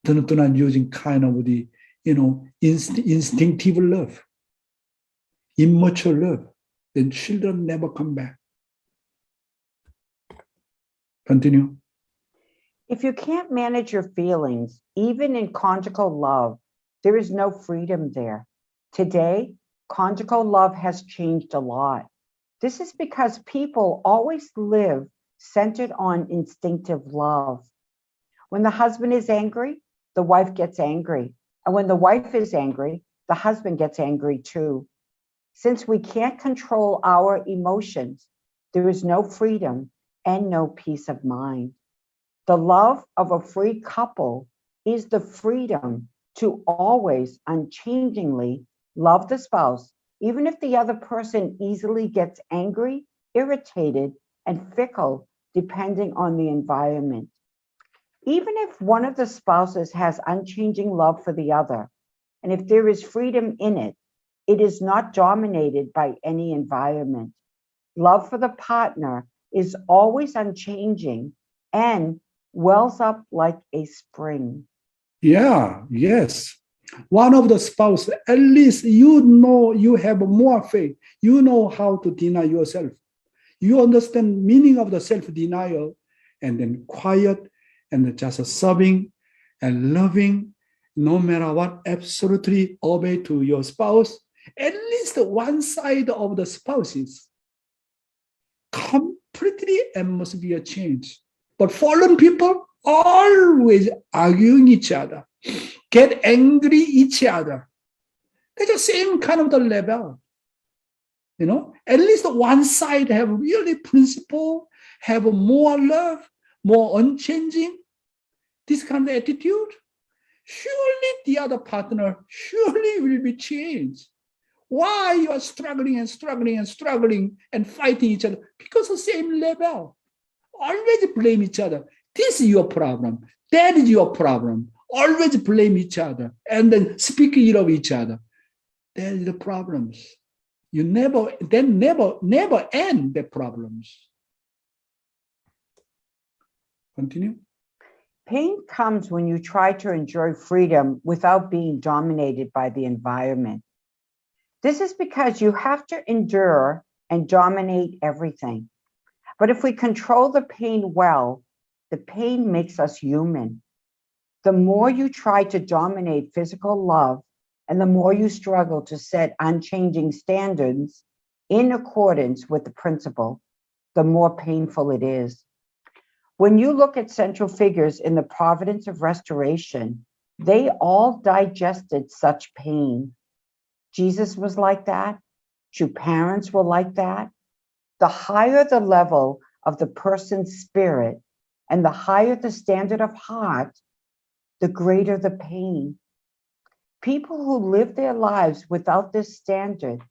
Do not using kind of the instinctive love, immature love. Then children never come back. Continue. If you can't manage your feelings, even in conjugal love, there is no freedom there. Today, conjugal love has changed a lot. This is because people always live centered on instinctive love. When the husband is angry, the wife gets angry. And when the wife is angry, the husband gets angry too. Since we can't control our emotions, there is no freedom and no peace of mind. The love of a free couple is the freedom to always unchangingly love the spouse, even if the other person easily gets angry, irritated, and fickle, depending on the environment. Even if one of the spouses has unchanging love for the other, and if there is freedom in it, it is not dominated by any environment. Love for the partner is always unchanging and wells up like a spring. Yeah, yes. One of the spouse, at least you have more faith. You know how to deny yourself. You understand meaning of the self-denial, and then quiet and just serving and loving, no matter what, absolutely obey to your spouse. At least one side of the spouses completely atmosphere change. But fallen people always arguing each other, get angry each other. That's the same kind of the level. You know, at least one side have really principle, have more love, more unchanging, this kind of attitude. Surely the other partner surely will be changed. Why you are struggling and struggling and struggling and fighting each other? Because of the same level. Always blame each other. This is your problem. That is your problem. Always blame each other and then speak ill of each other. That is the problems. You never end the problems. Continue. Pain comes when you try to enjoy freedom without being dominated by the environment. This is because you have to endure and dominate everything. But if we control the pain well, the pain makes us human. The more you try to dominate physical love, and the more you struggle to set unchanging standards in accordance with the principle, the more painful it is. When you look at central figures in the providence of restoration, they all digested such pain. Jesus was like that. True parents were like that. The higher the level of the person's spirit and the higher the standard of heart, the greater the pain. People who live their lives without this standard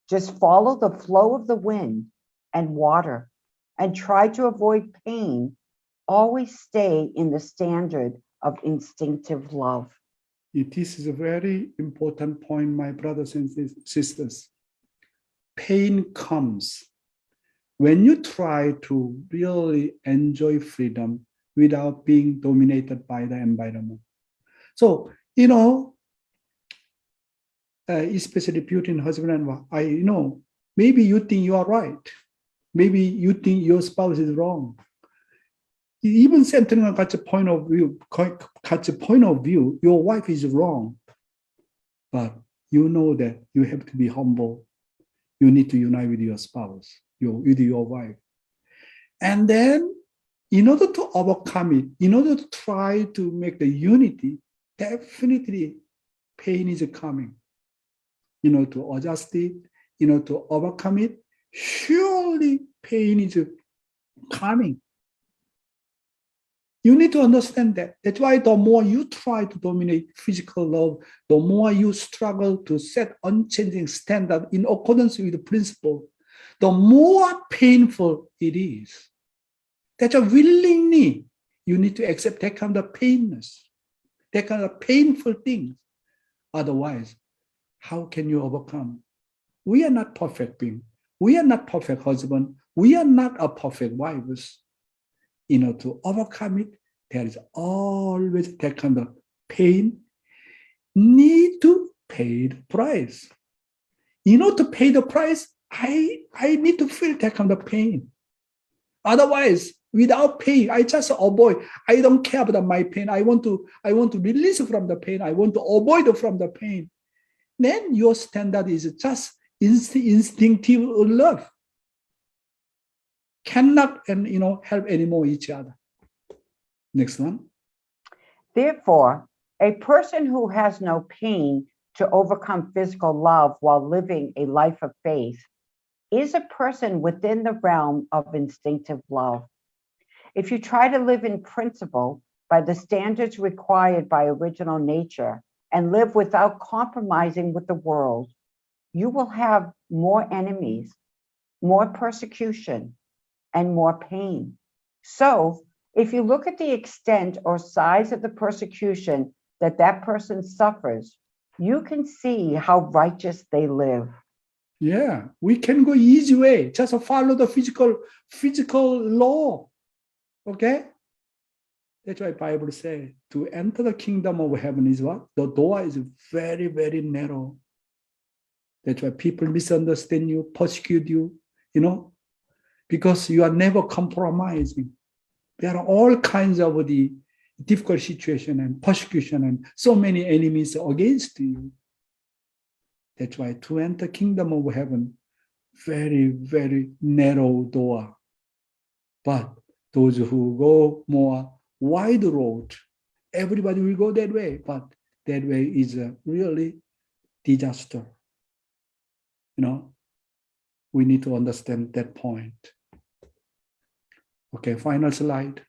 just follow the flow of the wind and water and try to avoid pain, always stay in the standard of instinctive love. This is a very important point, my brothers and sisters. Pain comes when you try to really enjoy freedom without being dominated by the environment. So, especially between husband and wife, maybe you think you are right. Maybe you think your spouse is wrong. Even centering on such a point of view, your wife is wrong. But you know that you have to be humble. You need to unite with your spouse, with your wife. And then, in order to overcome it, in order to try to make the unity, definitely pain is coming. To adjust it, to overcome it, surely pain is coming. You need to understand that. That's why the more you try to dominate physical love, the more you struggle to set unchanging standard in accordance with the principle, the more painful it is. That's why willingly you need to accept that kind of painness, that kind of painful things. Otherwise, how can you overcome? We are not perfect beings. We are not perfect husbands. We are not a perfect wives. To overcome it, there is always that kind of pain. Need to pay the price. To pay the price, I need to feel that kind of pain. Otherwise, without pain, I just avoid. I don't care about my pain. I want to release from the pain. I want to avoid from the pain. Then your standard is just instinctive love. Cannot help anymore each other. Next one. Therefore, a person who has no pain to overcome physical love while living a life of faith is a person within the realm of instinctive love. If you try to live in principle by the standards required by original nature and live without compromising with the world, you will have more enemies, more persecution, and more pain. So, if you look at the extent or size of the persecution that person suffers, you can see how righteous they live. Yeah, we can go easy way. Just follow the physical law. Okay? That's why Bible says to enter the kingdom of heaven is what? The door is very, very narrow. That's why people misunderstand you, persecute you, because you are never compromising. There are all kinds of the difficult situation and persecution and so many enemies against you. That's why to enter kingdom of heaven, very, very narrow door. But those who go more wide road, everybody will go that way. But that way is a really disaster. We need to understand that point. Okay, final slide.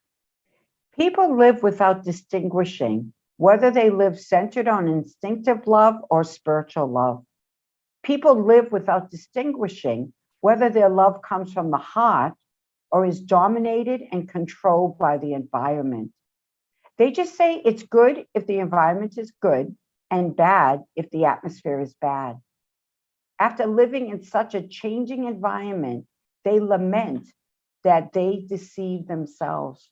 People live without distinguishing whether they live centered on instinctive love or spiritual love. People live without distinguishing whether their love comes from the heart or is dominated and controlled by the environment. They just say it's good if the environment is good and bad if the atmosphere is bad. After living in such a changing environment, they lament that they deceive themselves.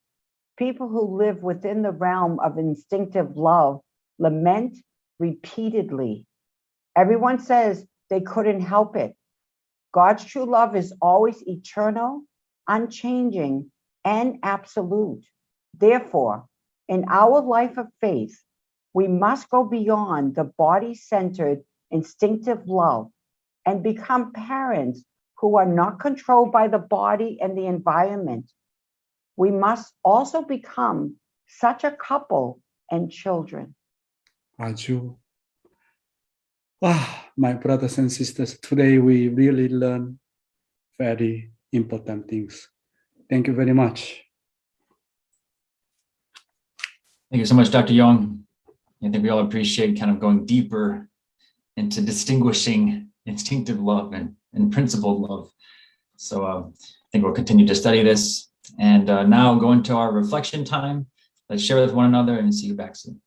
People who live within the realm of instinctive love lament repeatedly. Everyone says they couldn't help it. God's true love is always eternal, unchanging, and absolute. Therefore, in our life of faith, we must go beyond the body-centered instinctive love and become parents who are not controlled by the body and the environment. We must also become such a couple and children. 아주. My brothers and sisters, today we really learn very important things. Thank you very much. Thank you so much, Dr. Young. I think we all appreciate kind of going deeper into distinguishing instinctive love and principled love. So I think we'll continue to study this. And now go into our reflection time. Let's share with one another and see you back soon.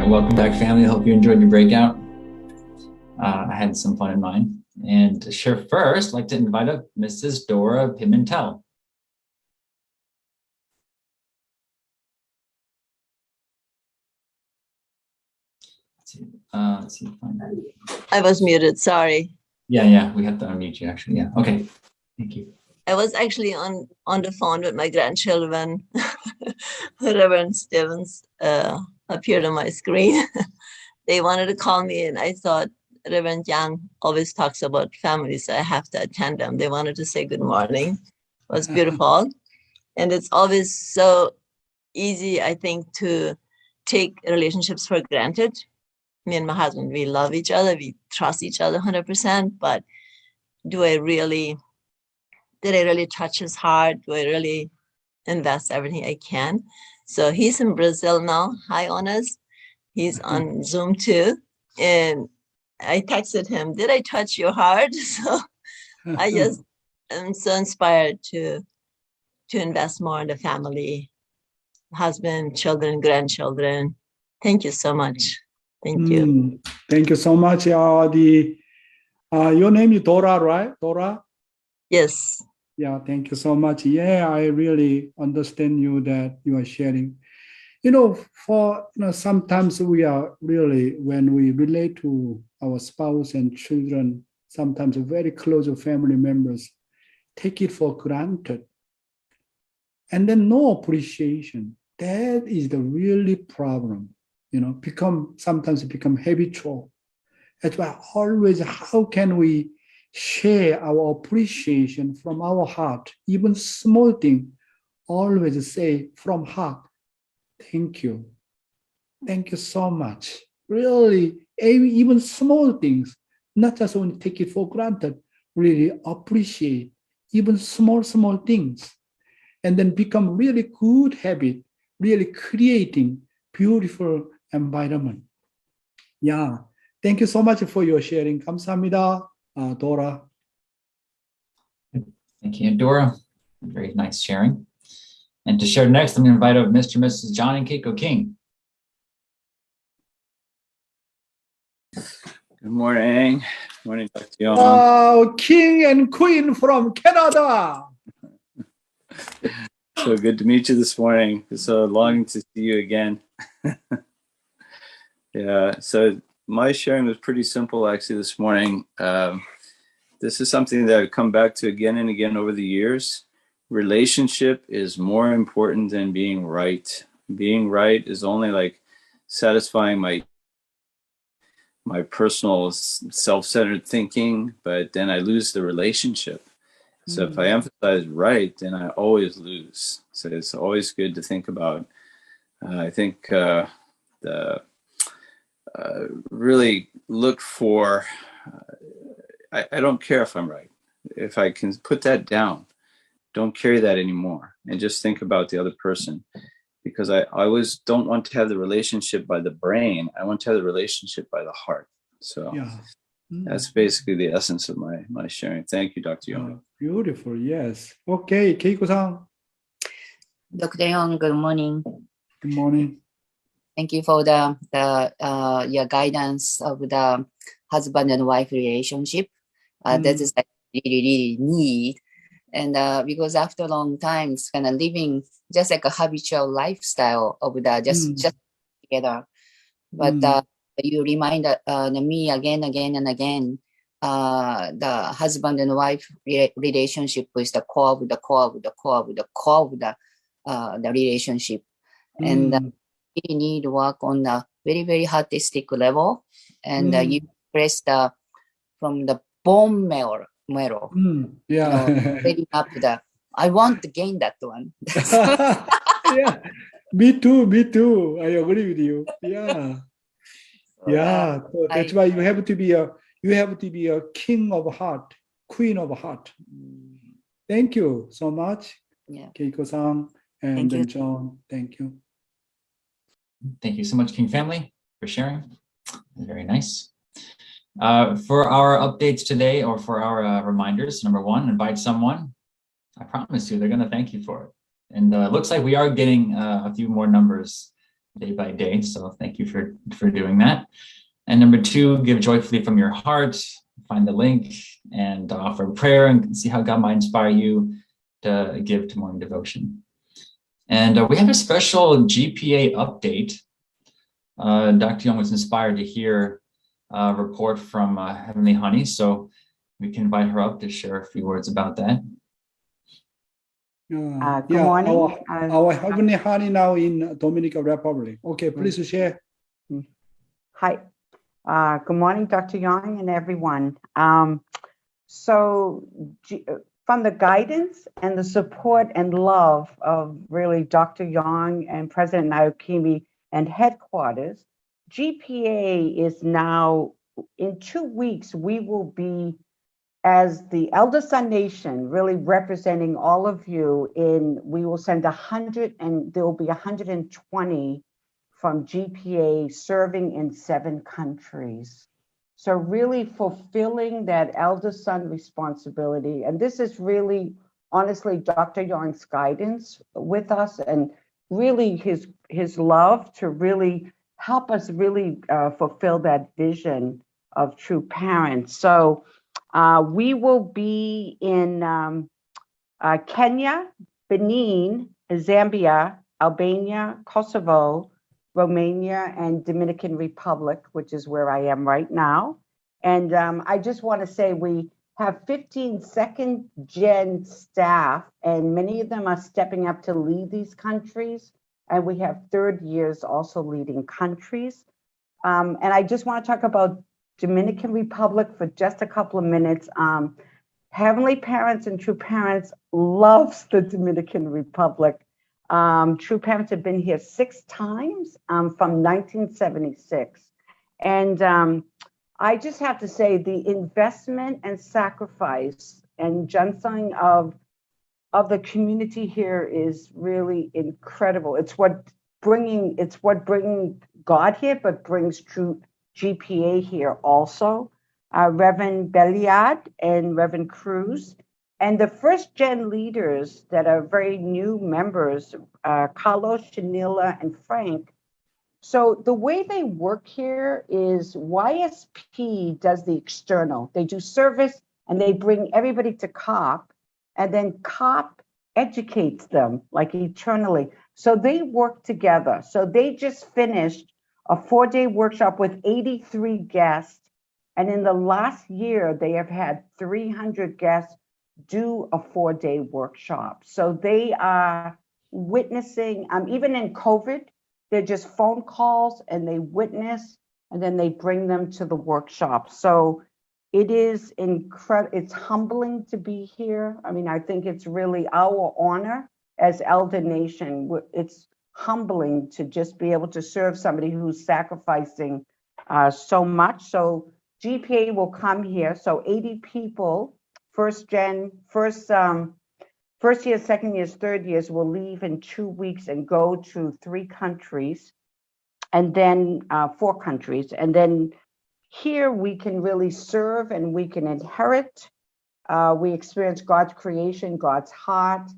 Welcome back, family. Hope you enjoyed your breakout. I had some fun in mine. And to share first, I'd like to invite up Mrs. Dora Pimentel. Let's see, find that. I was muted, sorry. Yeah, we have to unmute you actually. Yeah, okay. Thank you. I was actually on the phone with my grandchildren. Reverend Stevens appeared on my screen. They wanted to call me, and I thought Reverend Young always talks about family, so I have to attend them. They wanted to say good morning. It was beautiful. And it's always so easy, I think, to take relationships for granted. Me and my husband, we love each other, we trust each other 100%, but did I really touch his heart? Do I really invest everything I can? So he's in Brazil now. Hi, Honest. He's on Zoom too. And I texted him, did I touch your heart? So I just am so inspired to invest more in the family, husband, children, grandchildren. Thank you so much. Thank you. Thank you so much. Your name is Dora, right? Dora? Yes. Yeah, thank you so much. Yeah, I really understand you that you are sharing. Sometimes we are really, when we relate to our spouse and children, sometimes very close family members, take it for granted. And then no appreciation. That is the really problem. Sometimes it become habitual. That's why always, how can we share our appreciation from our heart, even small thing, always say from heart, thank you. Thank you so much. Really, even small things, not just only take it for granted, really appreciate even small things, and then become really good habit, really creating beautiful environment. Yeah. Thank you so much for your sharing. 감사합니다, Dora. Thank you, Dora. Very nice sharing. And to share next, I'm going to invite up Mr. and Mrs. John and Keiko King. Good morning. Morning, Dr. Young. Wow, King and Queen from Canada. So good to meet you this morning. So longing to see you again. Yeah, so my sharing was pretty simple actually this morning. This is something that I've come back to again and again over the years. Relationship is more important than being right. Being right is only like satisfying my personal self-centered thinking, but then I lose the relationship. So if I emphasize right, then I always lose. So it's always good to think about. I think really look for, I don't care if I'm right. If I can put that down, don't carry that anymore, and just think about the other person. Because I always don't want to have the relationship by the brain. I want to have the relationship by the heart. So that's basically the essence of my sharing. Thank you, Dr. Young. Beautiful, yes. Okay, Keiko-san. Dr. Young, good morning. Good morning. Thank you for your guidance of the husband and wife relationship. That is really need. And because after a long time, it's kind of living just like a habitual lifestyle of the just together. But you remind me again and again, the husband and wife relationship is the core of the relationship. And you need to work on the very, very artistic level. And you press from the bone marrow. Building up the, I want to gain that one. Yeah, me too. I agree with you. Yeah. So that's why you have to be a king of heart, queen of heart. Thank you so much, Keiko-san and then John. Thank you. Thank you so much, King family, for sharing. Very nice. For our updates today, or for our reminders, number one, invite someone. I promise you, they're going to thank you for it. And it looks like we are getting a few more numbers day by day. So thank you for doing that. And number two, give joyfully from your heart. Find the link and offer prayer and see how God might inspire you to give to morning devotion. And we have a special GPA update. Dr. Young was inspired to hear a report from Heavenly Honey, so we can invite her up to share a few words about that. Good Yeah, morning. our Heavenly Honey now in Dominican Republic. Okay, please share. Hi. Good morning, Dr. Young and everyone. From the guidance and the support and love of really Dr. Young and President Naokimi and headquarters, GPA is now, in 2 weeks, we will be, as the Elder Son Nation, really representing all of you we will send 100, and there will be 120 from GPA serving in 7 countries. So really fulfilling that elder son responsibility. And this is really, honestly, Dr. Young's guidance with us and really his love to really help us really fulfill that vision of true parents. So we will be in Kenya, Benin, Zambia, Albania, Kosovo, Romania, and Dominican Republic, which is where I am right now. And I just want to say we have 15 second gen staff, and many of them are stepping up to lead these countries. And we have third years also leading countries. And I just want to talk about Dominican Republic for just a couple of minutes. Heavenly Parents and True Parents loves the Dominican Republic. True Parents have been here 6 times from 1976. And I just have to say the investment and sacrifice and ginseng of the community here is really incredible. It's what bringing God here, but brings true GPA here also. Reverend Belliard and Reverend Cruz. And the first gen leaders that are very new members, Carlos, Shanila, and Frank. So the way they work here is YSP does the external. They do service and they bring everybody to COP, and then COP educates them like eternally. So they work together. So they just finished a 4-day workshop with 83 guests. And in the last year, they have had 300 guests do a 4-day workshop. So they are witnessing, even in COVID, they're just phone calls and they witness and then they bring them to the workshop. So it is incredible. It's humbling to be here. I mean, I think it's really our honor as Elder Nation. It's humbling to just be able to serve somebody who's sacrificing so much. So GPA will come here. So 80 people, first years, second years, third years will leave in 2 weeks and go to 3 countries and then 4 countries. And then here we can really serve and we can inherit. We experience God's creation, God's heart.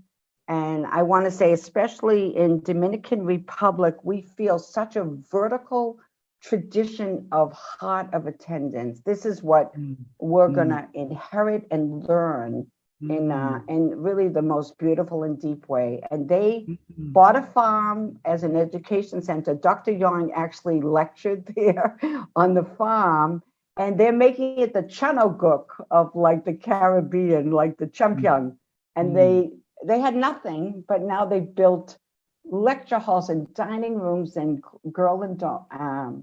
And I want to say, especially in Dominican Republic, we feel such a vertical tradition of heart of attendance. This is what we're gonna inherit and learn in really the most beautiful and deep way. And they bought a farm as an education center. Dr. Young actually lectured there on the farm, and they're making it the Chanoguk of like the Caribbean, like the Champion. And they had nothing, but now they built lecture halls and dining rooms and girl and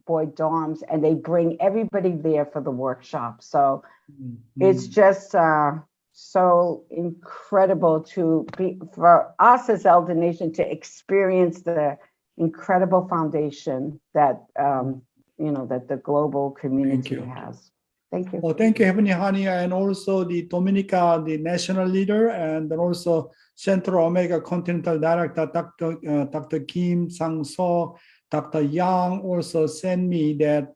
boy dorms, and they bring everybody there for the workshop. So it's just so incredible for us as Elder Nation to experience the incredible foundation that that the global community has. Thank you. Oh, thank you, Heavenly Honey, and also the Dominica, the national leader, and then also Central America Continental Director, Dr. Kim Sang-so, Dr. Yang also sent me that,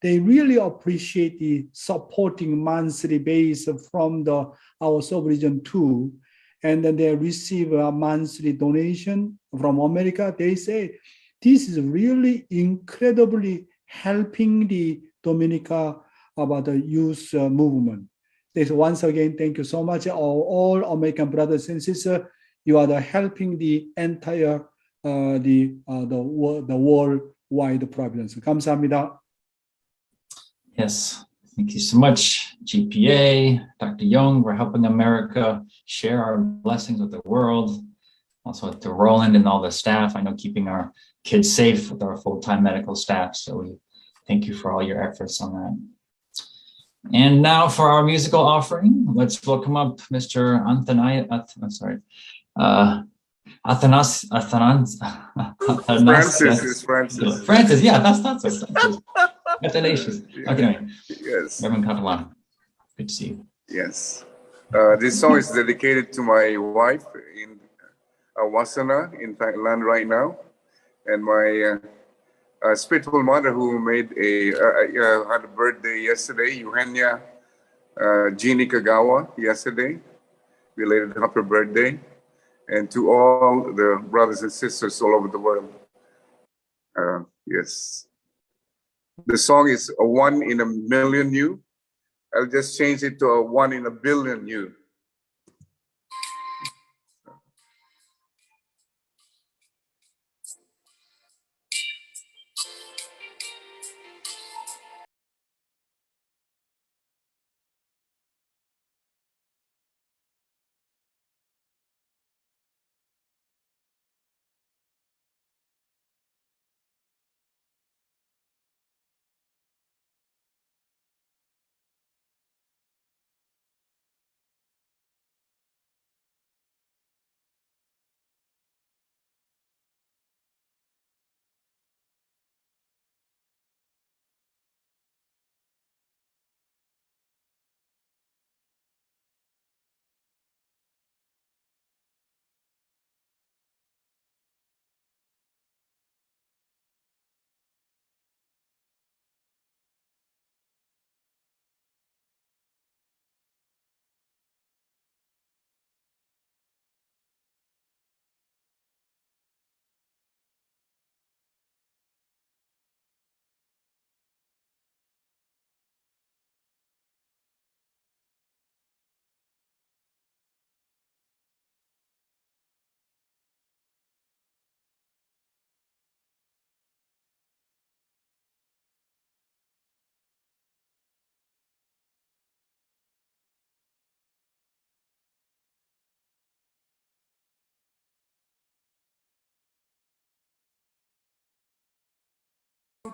they really appreciate the supporting monthly base from our sub-region 2. And then they receive a monthly donation from America. They say This is really incredibly helping the Dominica about the youth movement. This once again, thank you so much, all American brothers and sisters. You are helping the entire the worldwide providence. 감사합니다. Yes, thank you so much, GPA, Dr. Young. We're helping America share our blessings with the world. Also to Roland and all the staff. I know keeping our kids safe with our full-time medical staff. So we thank you for all your efforts on that. And now for our musical offering, let's welcome up Mr. Francis, yeah, that's Francis. Athanasius. Okay, Yes. Reverend Catalan. Good to see you. Yes. This song is dedicated to my wife in Wasana in Thailand right now, and my spiritual mother who made had a birthday yesterday, Eugenia Jeannie Kagawa, yesterday. Belated happy birthday. And to all the brothers and sisters all over the world. Yes. The song is a 1 in a million you. I'll just change it to a 1 in a billion you.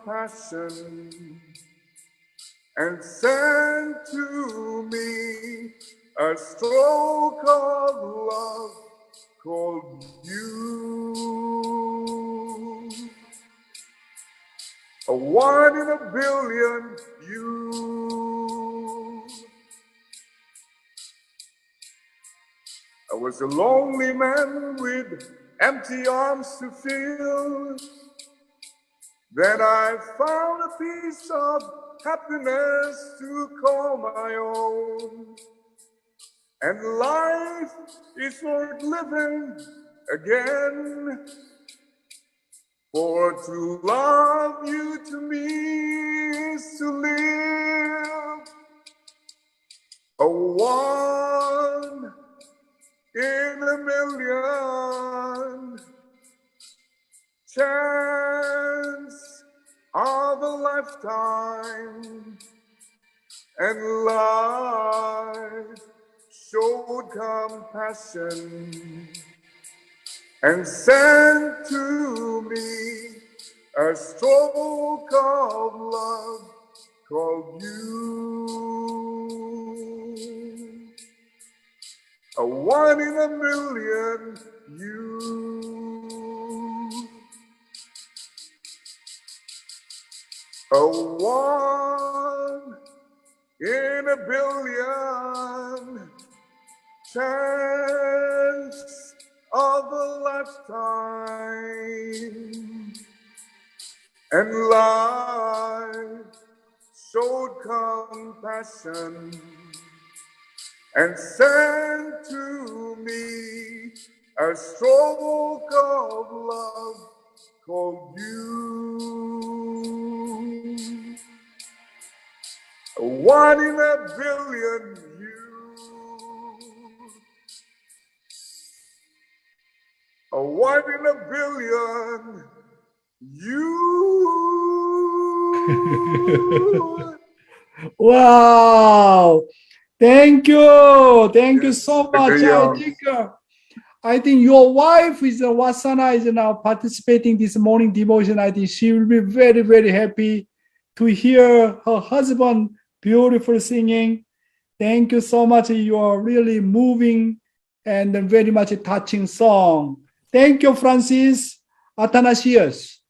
Passion and send to me a stroke of love called you. A 1 in a billion you. I was a lonely man with empty arms to fill. Then I found a piece of happiness to call my own. And life is worth living again. For to love you to me is to live. A 1 in a million chance of a lifetime, and life showed compassion and sent to me a stroke of love called you. A 1 in a million you. A 1 in a billion chance of a lifetime, and life showed compassion and sent to me a stroke of love called you. One in a billion, you. A one in a billion, you. Wow. Thank you. Thank you Yes, so Dr. much. Young. I think your wife is Wasana is now participating this morning devotion. I think she will be very, very happy to hear her husband beautiful singing. Thank you so much. You are really moving and very much touching song. Thank you, Francis Athanasius.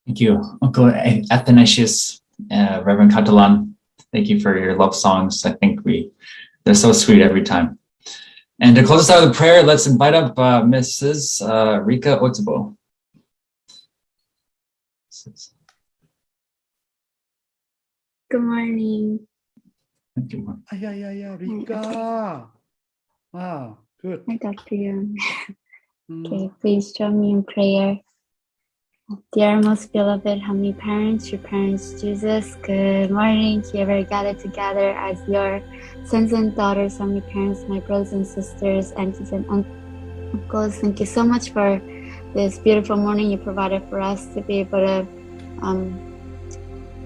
Thank you, Uncle Athanasius, Reverend Catalan. Thank you for your love songs. I think they're so sweet every time. And to close us out with prayer, let's invite up Mrs. Rika Otsubo. Good morning. Thank you. Yeah, Rika. Wow, good. Hi, Dr. Young. Okay, please join me in prayer. Dear most beloved Heavenly Parents, your parents, Jesus, good morning. Here we're gathered together as your sons and daughters, Heavenly Parents, my brothers and sisters, aunties and uncles. Thank you so much for this beautiful morning you provided for us to be able to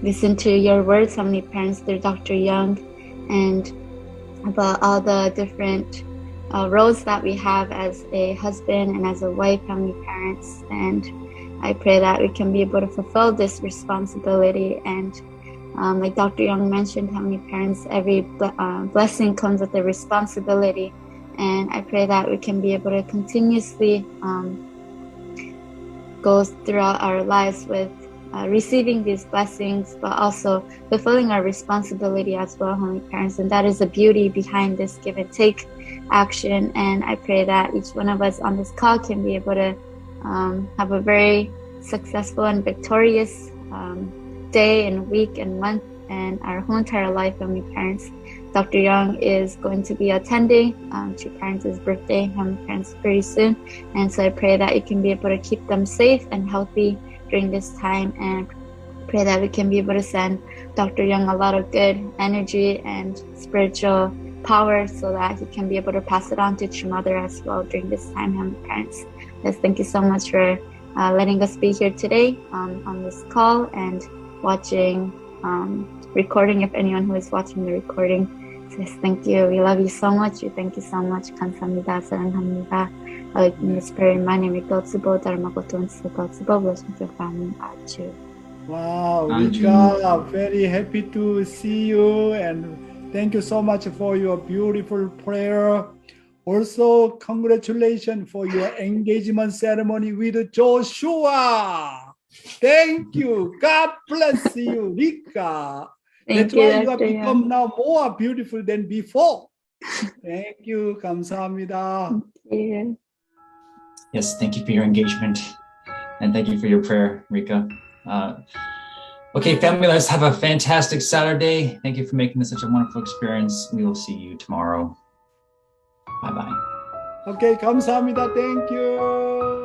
listen to your words, Heavenly Parents, through Dr. Young, and about all the different roles that we have as a husband and as a wife, Heavenly Parents. And I pray that we can be able to fulfill this responsibility. And like Dr. Young mentioned, Heavenly Parents, every blessing comes with a responsibility. And I pray that we can be able to continuously go throughout our lives with receiving these blessings, but also fulfilling our responsibility as well, Heavenly Parents. And that is the beauty behind this give and take action. And I pray that each one of us on this call can be able to have a very successful and victorious day and week and month and our whole entire life, Heavenly Parents. Dr. Young is going to be attending to parents' birthday, Heavenly Parents, very soon. And so I pray that you can be able to keep them safe and healthy during this time, and pray that we can be able to send Dr. Young a lot of good energy and spiritual power so that he can be able to pass it on to True Mother as well during this time, Heavenly Parents. Yes, thank you so much for letting us be here today on this call and watching recording, if anyone who is watching the recording. Yes, thank you. We love you so much. We thank you so much. 감사합니다. 사랑합니다. In the spirit and mind, we go to both our magotuns, go to both of your family. Wow, Rika, very happy to see you, and thank you so much for your beautiful prayer. Also, congratulations for your engagement ceremony with Joshua. Thank you. God bless you, Rika. That's why you have become now more beautiful than before. Thank you. 감사합니다. Yes, thank you for your engagement. And thank you for your prayer, Rika. Okay, family, let's have a fantastic Saturday. Thank you for making this such a wonderful experience. We will see you tomorrow. Bye-bye. Okay, 감사합니다. Thank you.